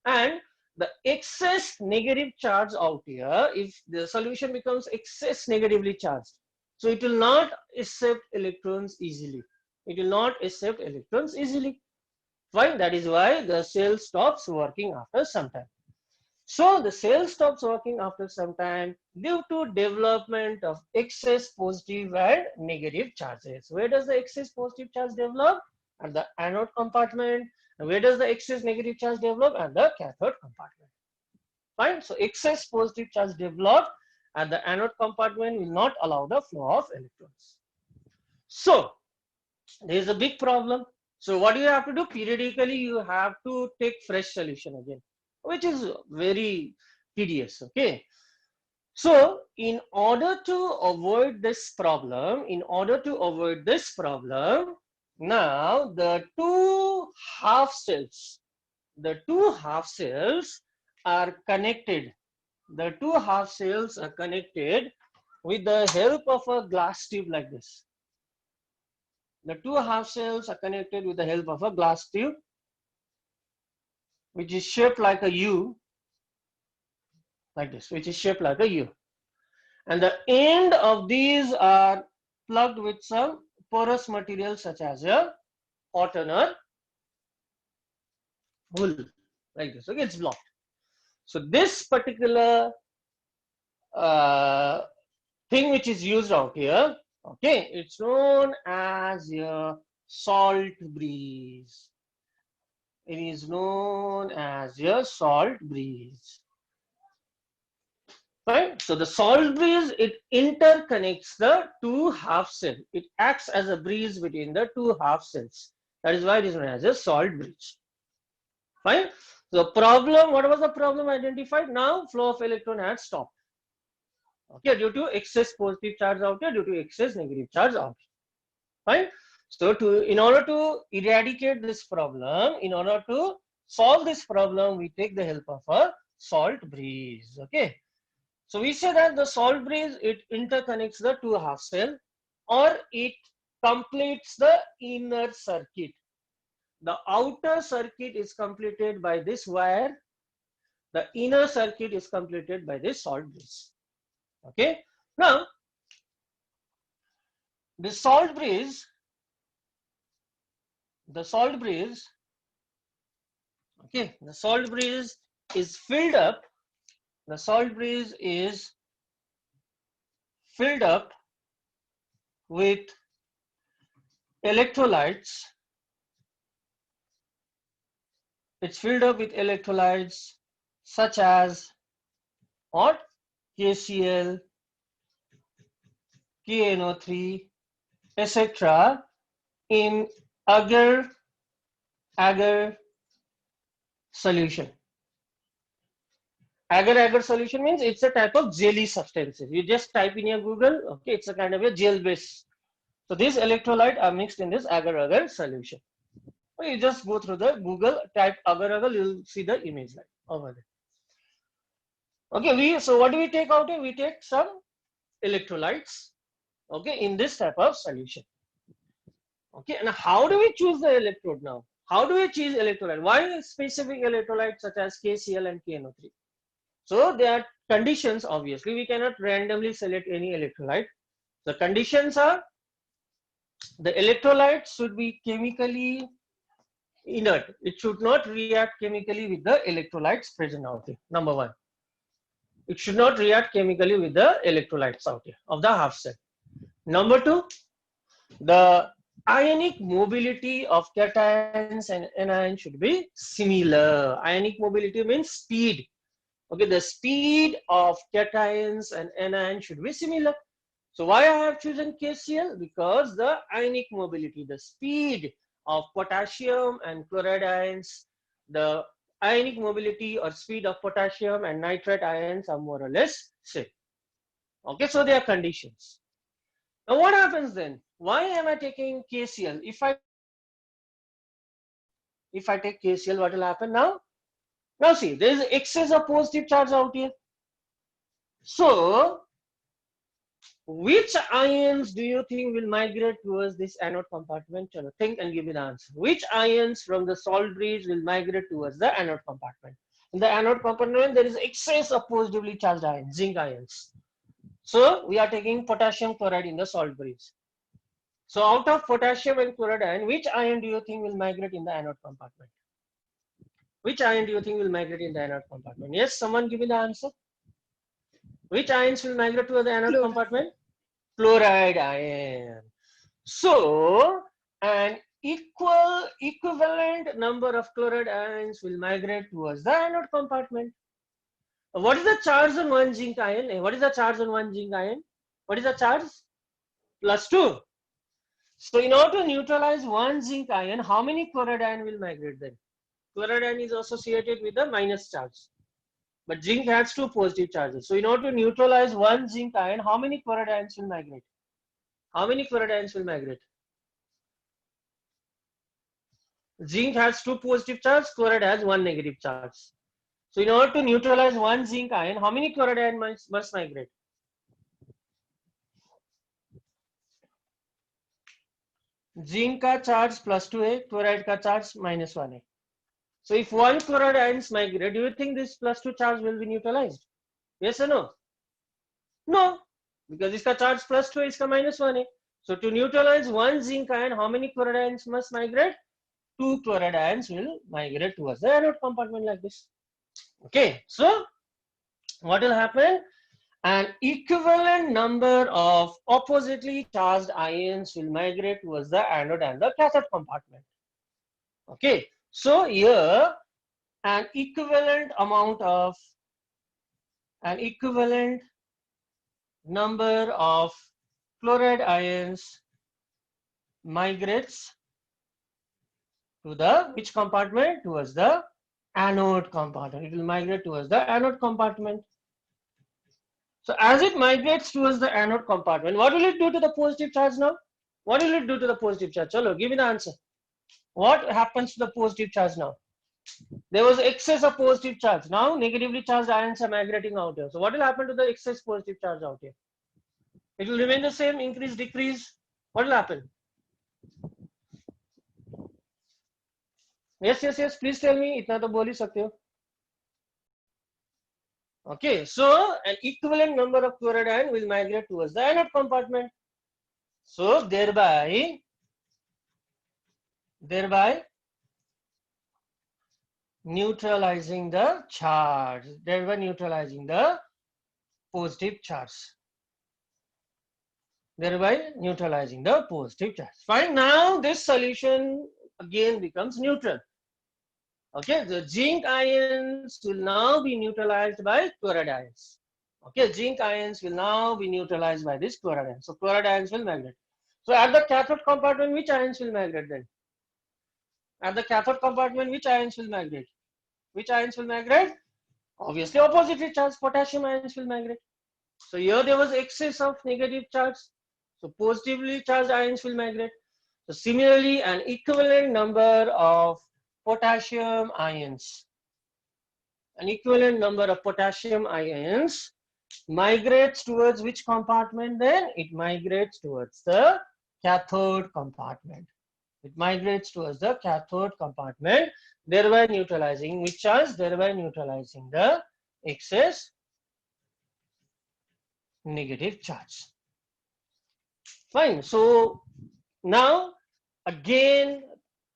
[SPEAKER 1] And the excess negative charge out here, if the solution becomes excess negatively charged, so it will not accept electrons easily. Fine, that is why the cell stops working after some time. So the cell stops working after some time due to development of excess positive and negative charges. Where does the excess positive charge develop? At the anode compartment. And where does the excess negative charge develop? At the cathode compartment. Fine. So excess positive charge developed at the anode compartment will not allow the flow of electrons. So there is a big problem. So what do you have to do? Periodically you have to take fresh solution again, which is very tedious. Okay. So in order to avoid this problem, now the two half cells are connected. The two half cells are connected with the help of a glass tube like this. The two half cells are connected with the help of a glass tube, which is shaped like a U, like this, which is shaped like a U. And the end of these are plugged with some porous material such as a cotton or wool, like this. Okay, it's blocked. So this particular thing which is used out here, okay, it's known as a salt breeze. It is known as a salt breeze. Right? So the salt breeze, it interconnects the two half cells. It acts as a breeze between the two half cells. That is why it is known as a salt breeze. Fine. So problem, what was the problem identified? Now flow of electron had stopped. Okay, due to excess positive charge out here, due to excess negative charge out here. Fine. So in order to eradicate this problem, in order to solve this problem, we take the help of a salt breeze. Okay. So we say that the salt breeze, it interconnects the two half cell, or it completes the inner circuit. The outer circuit is completed by this wire. The inner circuit is completed by this salt breeze. Okay, now the salt breeze, okay, the salt breeze is filled up, the salt breeze is filled up with electrolytes. It's filled up with electrolytes such as what? KCl, KNO3, etc. in agar solution. Agar solution means it's a type of jelly substances. You just type in your Google, okay, it's a kind of a gel base. So these electrolytes are mixed in this agar solution. So you just go through the Google, type agar, you'll see the image like over there. Okay, so what do we take out here? We take some electrolytes, okay, in this type of solution. Okay, and how do we choose the electrode now? How do we choose electrolyte? Why specific electrolytes such as KCl and KNO3? So there are conditions, obviously. We cannot randomly select any electrolyte. The conditions are the electrolyte should be chemically inert. It should not react chemically with the electrolytes present out here. Number one. It should not react chemically with the electrolytes out here of the half cell. Number two, the ionic mobility of cations and anions should be similar. Ionic mobility means speed. Okay, the speed of cations and anions should be similar. So why I have chosen KCl? Because the ionic mobility, the speed of potassium and chloride ions, the ionic mobility or speed of potassium and nitrate ions are more or less same. Okay, so they are conditions. Now what happens then? Why am I taking KCl? If I take KCl, what will happen now? Now see, there is excess of positive charge out here. So which ions do you think will migrate towards this anode compartment? Think and give me the answer. Which ions from the salt breeze will migrate towards the anode compartment? In the anode compartment, there is excess of positively charged ions, zinc ions. So we are taking potassium chloride in the salt breeze. So out of potassium and chloride ion, which ion do you think will migrate in the anode compartment? Which ion do you think will migrate in the anode compartment? Yes, someone give me the answer. Which ions will migrate to the anode compartment? Chloride ion. So an equivalent number of chloride ions will migrate towards the anode compartment. What is the charge on one zinc ion? What is the charge on one zinc ion? What is the charge? +2. So in order to neutralize one zinc ion, how many chloride ion will migrate then? Chloride ion is associated with the minus charge. But zinc has two positive charges. So in order to neutralize one zinc ion, how many chloride ions will migrate? How many chloride ions will migrate? Zinc has two positive charges, chloride has one negative charge. So in order to neutralize one zinc ion, how many chloride ions must migrate? Zinc का charge +2 है, chloride का charge -1 है. So if one chloride ions migrate, do you think this +2 charge will be neutralized? Yes or no? No, because इसका charge +2 है, इसका -1 है. So to neutralize one zinc ion, how many chloride ions must migrate? 2 chloride ions will migrate towards the anode compartment like this. Okay, so what will happen? An equivalent number of oppositely charged ions will migrate towards the anode and the cathode compartment. Okay, so here an equivalent number of chloride ions migrates to the which compartment? Towards the anode compartment. It will migrate towards the anode compartment. So as it migrates towards the anode compartment, what will it do to the positive charge now? What will it do to the positive charge? Chalo, give me the answer. What happens to the positive charge now? There was excess of positive charge. Now negatively charged ions are migrating out here. So what will happen to the excess positive charge out here? It will remain the same, increase, decrease. What will happen? Yes, please tell me. इतना तो बोल ही सकते हो. Okay, so an equivalent number of chloride ion will migrate towards the anode compartment. So thereby neutralizing the charge, thereby neutralizing the positive charge, thereby neutralizing the positive charge. Fine, now this solution again becomes neutral. Okay, the zinc ions will now be neutralized by chloride ions. Okay, zinc ions will now be neutralized by this chloride ions. So chloride ions will migrate. So at the cathode compartment, which ions will migrate then? At the cathode compartment, which ions will migrate? Which ions will migrate? Obviously, oppositely charged potassium ions will migrate. So here there was excess of negative charge. So positively charged ions will migrate. So similarly, an equivalent number of potassium ions, migrates towards which compartment then? It migrates towards the cathode compartment. It migrates towards the cathode compartment, thereby neutralizing which charge? Thereby neutralizing the excess negative charge. Fine. So now again,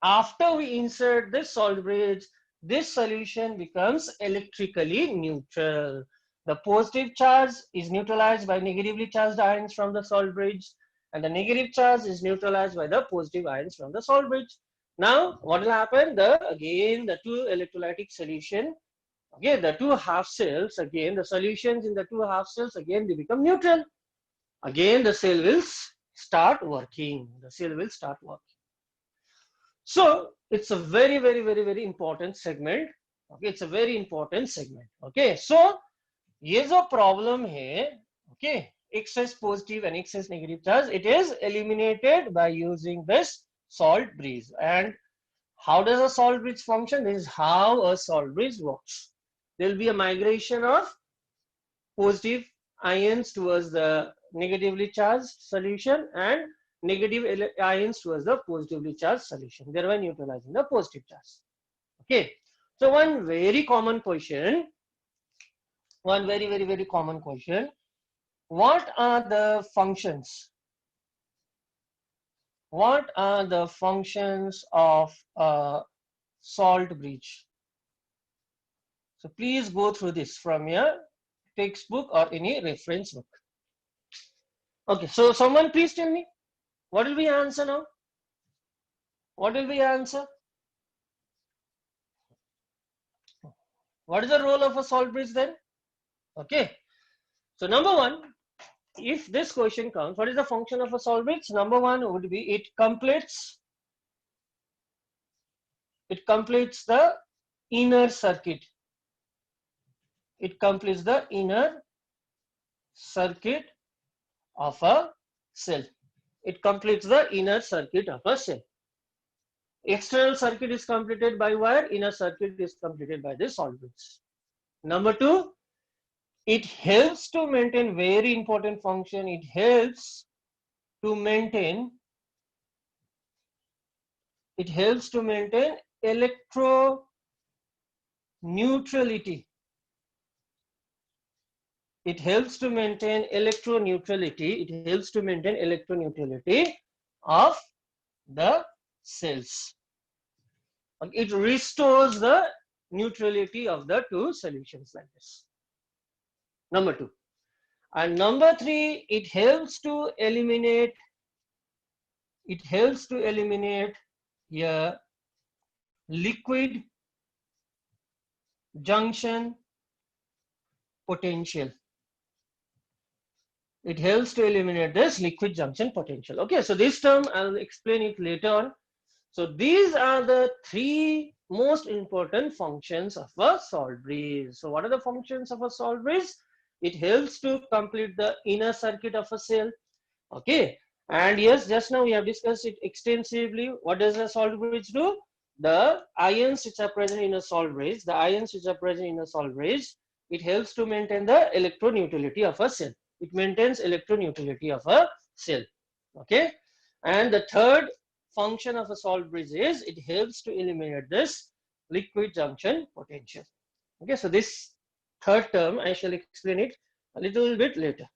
[SPEAKER 1] after we insert this salt bridge, this solution becomes electrically neutral. The positive charge is neutralized by negatively charged ions from the salt bridge, and the negative charge is neutralized by the positive ions from the salt bridge. Now what will happen? Again the two electrolytic solution, okay, the two half cells, again the solutions in the two half cells, again they become neutral. Again the cell will start working. The cell will start working. So it's a very important segment. Okay, it's a very important segment. Okay, so ये जो problem है, okay, excess positive and excess negative charge, it is eliminated by using this salt bridge. And how does a salt bridge function? This is how a salt bridge works. There will be a migration of positive ions towards the negatively charged solution and negative ions towards the positively charged solution, thereby neutralizing the positive charge. Okay, so one very common question, one very common question: what are the functions? What are the functions of a salt bridge? So please go through this from your textbook or any reference book. Okay, so someone please tell me, what will be your answer now? What will be your answer? What is the role of a salt bridge then? Okay, so number one, if this question comes, what is the function of a salt bridge? Number one would be it completes the inner circuit. It completes the inner circuit of a cell. It completes the inner circuit of a cell. External circuit is completed by wire, inner circuit is completed by the salt bridge. Number two, it helps to maintain, very important function, it helps to maintain electroneutrality. It helps to maintain electroneutrality. It helps to maintain electroneutrality of the cells. It restores the neutrality of the two solutions like this. Number two. And number three, it helps to eliminate a liquid junction potential. It helps to eliminate this liquid junction potential. Okay, so this term I'll explain it later on. So these are the three most important functions of a salt bridge. So what are the functions of a salt bridge? It helps to complete the inner circuit of a cell. Okay, and yes, just now we have discussed it extensively. What does a salt bridge do? The ions which are present in a salt bridge, it helps to maintain the electroneutrality of a cell. It maintains electroneutrality of a cell. Okay, and the third function of a salt bridge is it helps to eliminate this liquid junction potential. Okay, so this third term, I shall explain it a little bit later.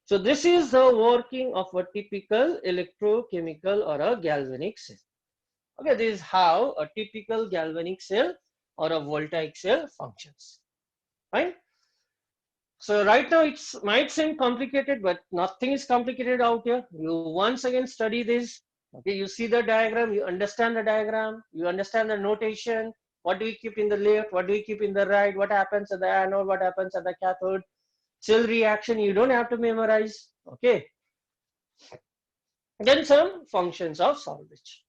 [SPEAKER 1] So this is the working of a typical electrochemical or a galvanic cell. Okay, this is how a typical galvanic cell or a voltaic cell functions. Fine. So right now it might seem complicated, but nothing is complicated out here. You once again study this. Okay, you see the diagram, you understand the diagram, you understand the notation. What do we keep in the left? What do we keep in the right? What happens at the anode? What happens at the cathode? Cell reaction, you don't have to memorize. Okay. Then some functions of salvage.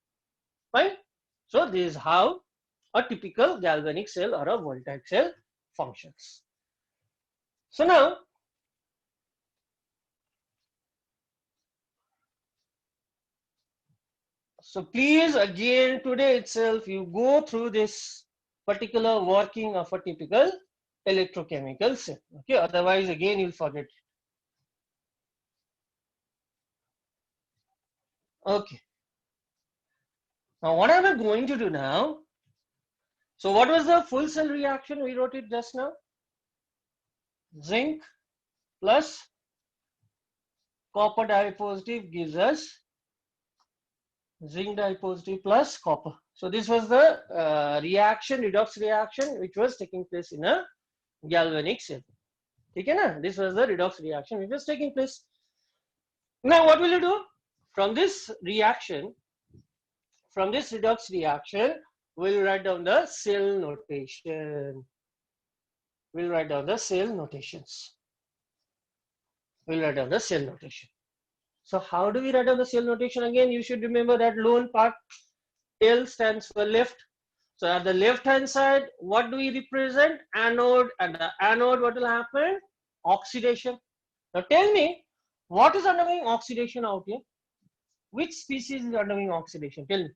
[SPEAKER 1] Fine. So this is how a typical galvanic cell or a voltaic cell functions. So now, so please again today itself you go through this particular working of a typical electrochemical cell. Okay, otherwise again you'll forget. Okay. Now what am I going to do now? So what was the full cell reaction? We wrote it just now. Zinc plus copper dipositive gives us zinc dipositive plus copper. So this was the reaction, redox reaction, which was taking place in a galvanic cell. Okay, na? This was the redox reaction which was taking place. Now what will you do? From this reaction, from this redox reaction, we'll write down the cell notation. We'll write down the cell notations. We'll write down the cell notation. So how do we write down the cell notation? Again, you should remember that lone part L stands for left. So at the left hand side, what do we represent? Anode. At the anode, what will happen? Oxidation. Now tell me, what is undergoing oxidation out here? Which species is undergoing oxidation? Tell me.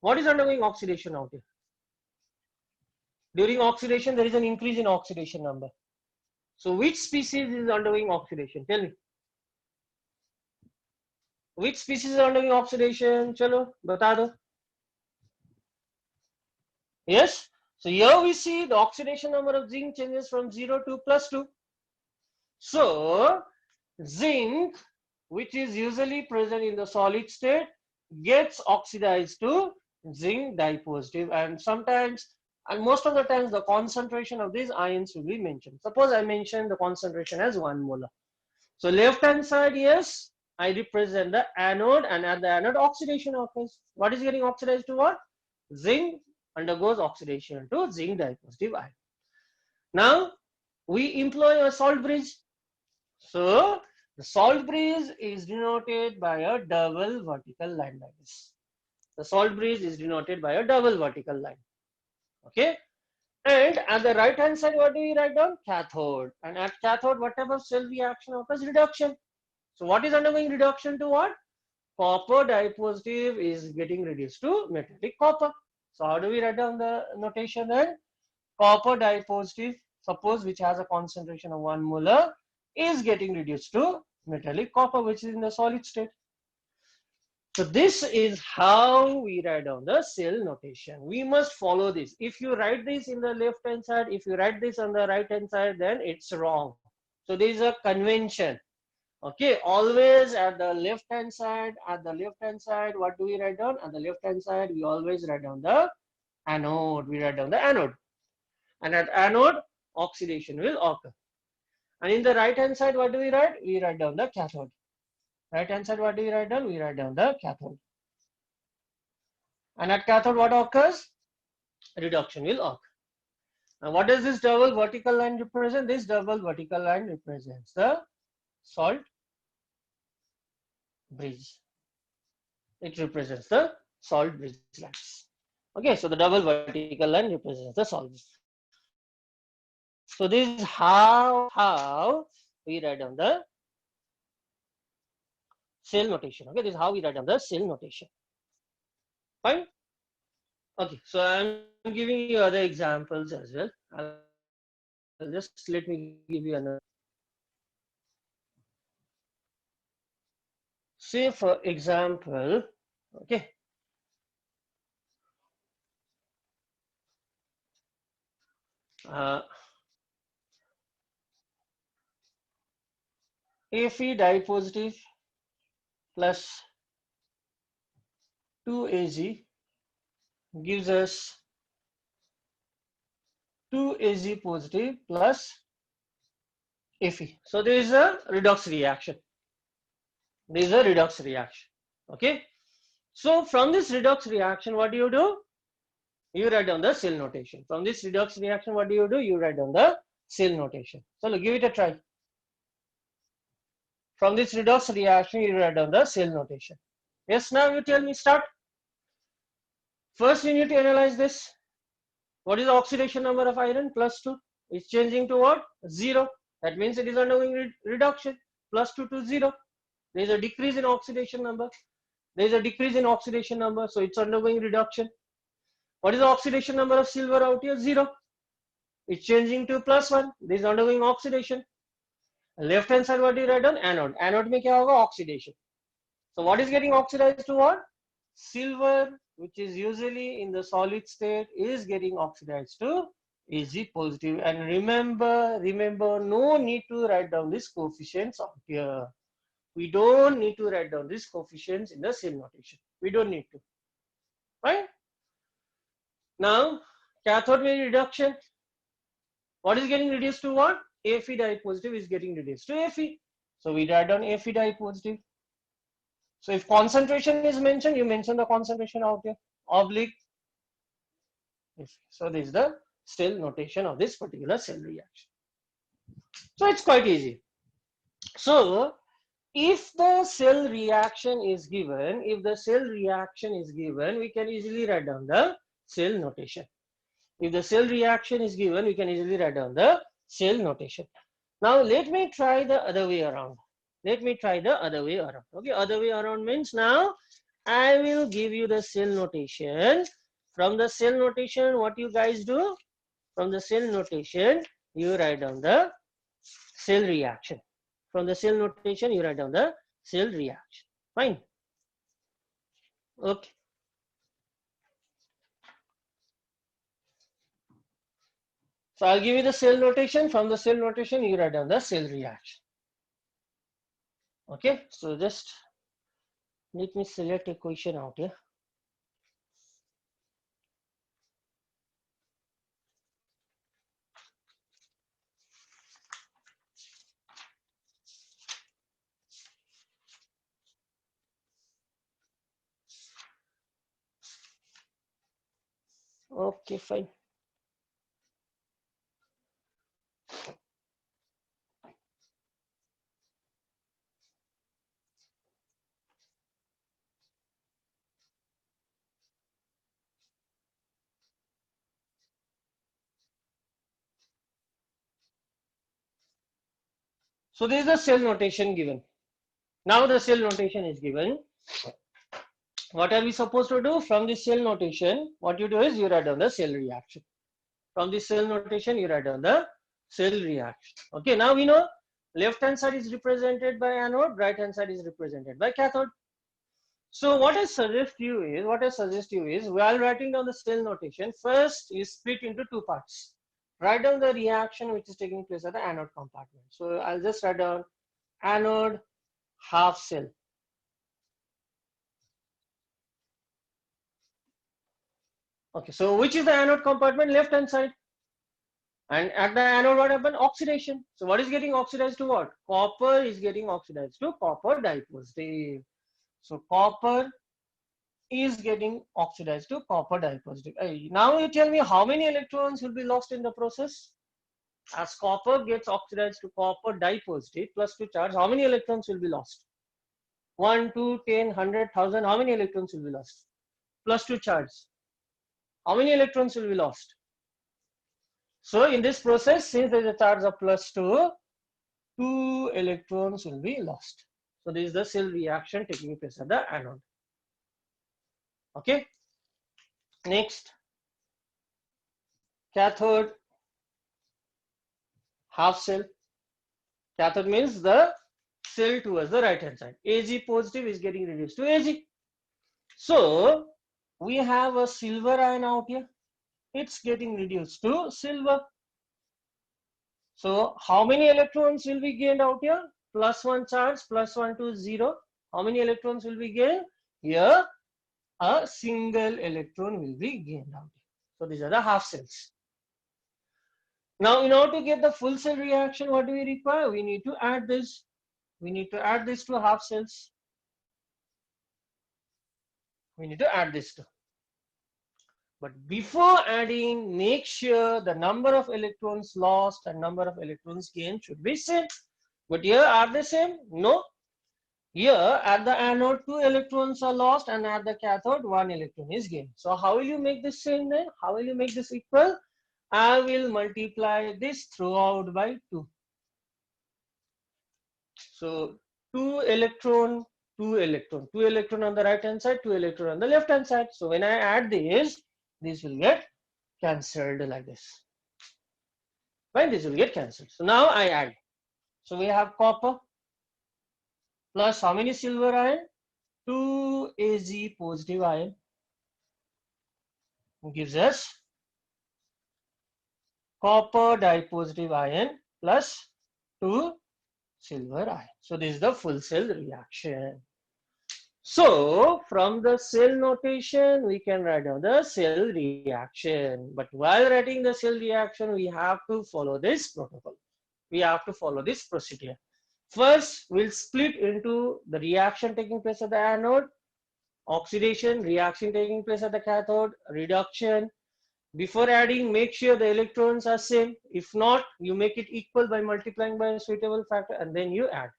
[SPEAKER 1] What is undergoing oxidation out here? During oxidation, there is an increase in oxidation number. So which species is undergoing oxidation? Tell me. Which species is undergoing oxidation? Chalo, bata do. Yes. So here we see the oxidation number of zinc changes from 0 to +2. So zinc, which is usually present in the solid state, gets oxidized to zinc dipositive, and sometimes and most of the times the concentration of these ions will be mentioned. Suppose I mention the concentration as 1 molar. So left hand side, yes, I represent the anode, and at the anode oxidation occurs. What is getting oxidized to what? Zinc undergoes oxidation to zinc dipositive ion. Now we employ a salt bridge. So the salt bridge is denoted by a double vertical line like this. The salt bridge is denoted by a double vertical line. Okay. And at the right hand side, what do we write down? Cathode. And at cathode, whatever cell reaction occurs, reduction. So what is undergoing reduction to what? Copper dipositive is getting reduced to metallic copper. So how do we write down the notation then? Copper dipositive, suppose which has a concentration of 1 molar, is getting reduced to metallic copper, which is in the solid state. So this is how we write down the cell notation. We must follow this. If you write this in the left hand side, if you write this on the right hand side, then it's wrong. So there is a convention. Okay, always at the left hand side, what do we write down? At the left hand side, we always write down the anode. We write down the anode. And at anode, oxidation will occur. And in the right hand side, what do we write? We write down the cathode. Right hand side, what do we write down? We write down the cathode. And at cathode, what occurs? Reduction will occur. Now, what does this double vertical line represent? This double vertical line represents the salt bridge. It represents the salt bridge lines. Okay, so the double vertical line represents the salt bridge. So this is how we write down the cell notation. Okay, this is how we write down the cell notation. Fine. Okay, so I'm giving you other examples as well. I'll just let me give you another. Say for example, okay. Fe dye positive plus 2Ag gives us 2Ag positive plus Fe. So there is a redox reaction. There is a redox reaction. Okay. So from this redox reaction, what do? You write down the cell notation. From this redox reaction, what do? You write down the cell notation. So look, give it a try. From this redox reaction, you write down the cell notation. Yes, now you tell me, start. First, you need to analyze this. What is the oxidation number of iron? +2. It's changing to what? 0. That means it is undergoing reduction. +2 to 0. There is a decrease in oxidation number. There is a decrease in oxidation number. So it's undergoing reduction. What is the oxidation number of silver out here? 0. It's changing to +1. This is undergoing oxidation. Left hand side, what do you write down? Anode. Anode mein kya hoga? Oxidation. So what is getting oxidized to what? Silver, which is usually in the solid state, is getting oxidized to Ag positive. And remember, no need to write down these coefficients out here. We don't need to write down these coefficients in the cell notation. We don't need to. Right? Now, cathode reduction. What is getting reduced to what? Fe dye positive is getting reduced to Fe. So we write down Fe dye positive. So if concentration is mentioned, you mention the concentration out here. Oblique. So this is the cell notation of this particular cell reaction. So it's quite easy. So if the cell reaction is given, we can easily write down the cell notation. If the cell reaction is given, we can easily write down the cell notation. Now let me try the other way around. Okay, other way around means now I will give you the cell notation. From the cell notation, what you guys do? From the cell notation, you write down the cell reaction. From the cell notation, you write down the cell reaction. Fine. Okay. So I'll give you the cell notation. From the cell notation, you write down the cell reaction. Okay. So just let me select a question out here. Okay, fine. So this is the cell notation given. Now the cell notation is given. What are we supposed to do? From this cell notation, what you do is you write down the cell reaction. From this cell notation, you write down the cell reaction. Okay, now we know left hand side is represented by anode, right hand side is represented by cathode. So what I suggest you is, while writing down the cell notation, first you split into two parts. Write down the reaction which is taking place at the anode compartment. So I'll just write down anode half cell. Okay, so which is the anode compartment? Left hand side. And at the anode, what happened? Oxidation. So what is getting oxidized to what? Copper is getting oxidized to copper dye positive. So copper is getting oxidized to copper dye positive. Now you tell me how many electrons will be lost in the process? As copper gets oxidized to copper dye positive +2 charge, how many electrons will be lost? 1, 2, 10, 100, 1000. How many electrons will be lost? +2 charge. How many electrons will be lost? So in this process, since there is a charge of +2, 2 electrons will be lost. So this is the cell reaction taking place at the anode. Okay. Next, cathode half cell. Cathode means the cell towards the right hand side. Ag positive is getting reduced to Ag. So we have a silver ion out here. It's getting reduced to silver. So how many electrons will be gained out here? +1 charge, +1 to 0. How many electrons will be gained? Here, a single electron will be gained out. So these are the half cells. Now, in order to get the full cell reaction, what do we require? We need to add this. We need to add this to half cells. We need to add this to. But before adding, make sure the number of electrons lost and number of electrons gained should be same. But here, are they same? No. Here, at the anode, 2 electrons are lost, and at the cathode, 1 electron is gained. So how will you make this same then? How will you make this equal? I will multiply this throughout by 2. So 2 electron, 2 electron, 2 electron on the right hand side, 2 electron on the left hand side. So when I add this will get cancelled like this. Right? This will get cancelled. So now I add. So we have copper plus how many silver ion? 2 Ag positive ion gives us copper dipositive ion plus 2 silver ion. So this is the full cell reaction. So from the cell notation, we can write down the cell reaction. But while writing the cell reaction, we have to follow this protocol. We have to follow this procedure. First, we'll split into the reaction taking place at the anode, oxidation, reaction taking place at the cathode, reduction. Before adding, make sure the electrons are same. If not, you make it equal by multiplying by a suitable factor and then you add.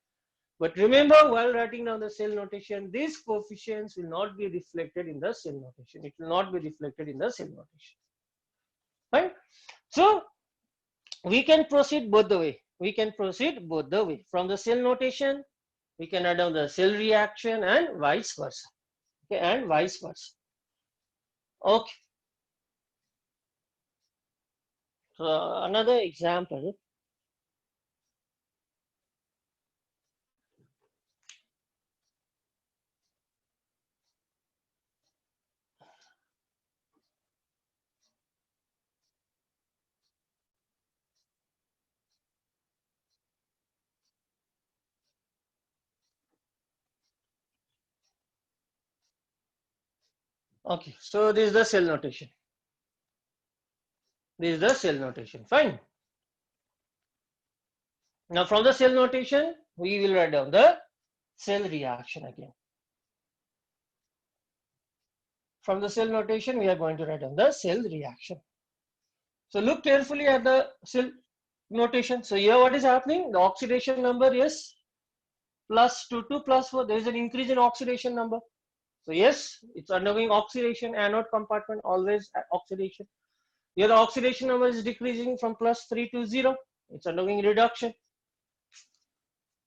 [SPEAKER 1] But remember, while writing down the cell notation, these coefficients will not be reflected in the cell notation. It will not be reflected in the cell notation. Right? So, we can proceed both the way. We can proceed both the way. From the cell notation, we can write down the cell reaction and vice versa. Okay, and vice versa. Okay. So, another example. Okay, so this is the cell notation. This is the cell notation. Fine. Now from the cell notation, we will write down the cell reaction again. From the cell notation, we are going to write down the cell reaction. So look carefully at the cell notation. So here what is happening? The oxidation number is +2 to +4. There is an increase in oxidation number. So yes, it's undergoing oxidation. Anode compartment always oxidation. Here the oxidation number is decreasing from +3 to 0. It's undergoing reduction.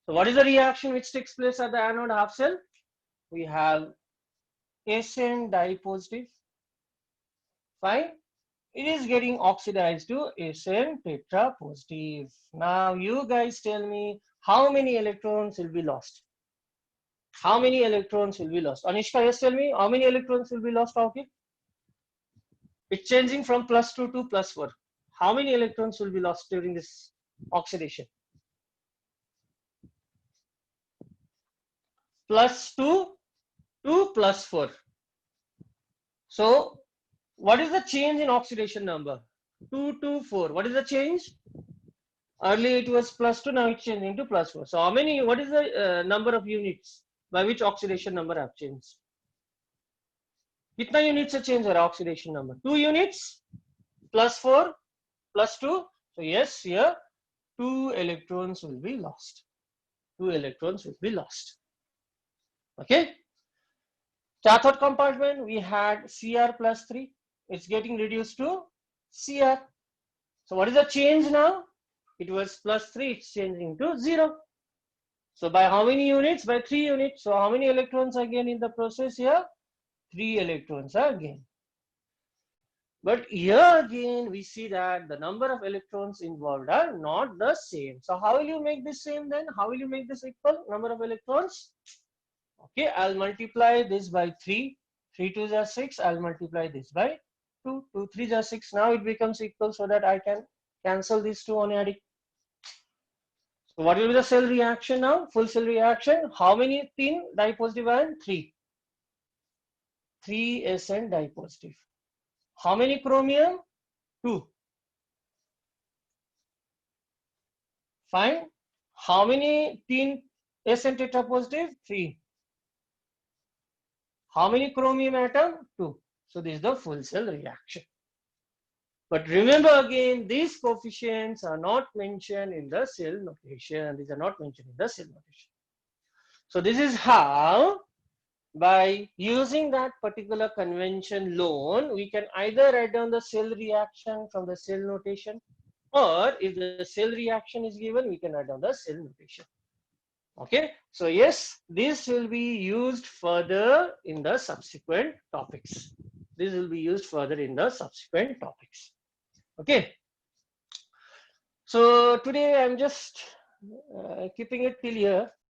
[SPEAKER 1] So what is the reaction which takes place at the anode half cell? We have Sn dipositive. Fine. It is getting oxidized to Sn tetra positive. Now you guys tell me how many electrons will be lost. How many electrons will be lost? Anishka, yes, tell me how many electrons will be lost out here? It's changing from +2 to +4. How many electrons will be lost during this oxidation? +2 to +4. So what is the change in oxidation number? 2 to 4. What is the change? Earlier it was +2, now it's changing to +4. So how many, what is the number of units by which oxidation number have changed? Kitna units have changed our oxidation number? 2 units, +4, +2. So yes, here 2 electrons will be lost. 2 electrons will be lost. Okay. Cathode compartment, we had Cr +3. It's getting reduced to Cr. So what is the change now? It was +3, it's changing to 0. So by how many units? By 3 units. So how many electrons are gained in the process here? 3 electrons are gained. But here again, we see that the number of electrons involved are not the same. So how will you make this same then? How will you make this equal? Number of electrons? Okay, I'll multiply this by 3. 3 2s are 6. I'll multiply this by 2. 2 3s are 6. Now it becomes equal so that I can cancel these two on adding. So what will be the cell reaction now? Full cell reaction. How many tin dipositive ion? 3. 3 SN dipositive. How many chromium? 2. Fine. How many tin SN tetrapositive? 3. How many chromium atom? 2. So this is the full cell reaction. But remember again, these coefficients are not mentioned in the cell notation. These are not mentioned in the cell notation. So this is how, by using that particular convention alone, we can either write down the cell reaction from the cell notation, or if the cell reaction is given, we can write down the cell notation. Okay, so yes, this will be used further in the subsequent topics. This will be used further in the subsequent topics. Okay, so today I'm just keeping it till here.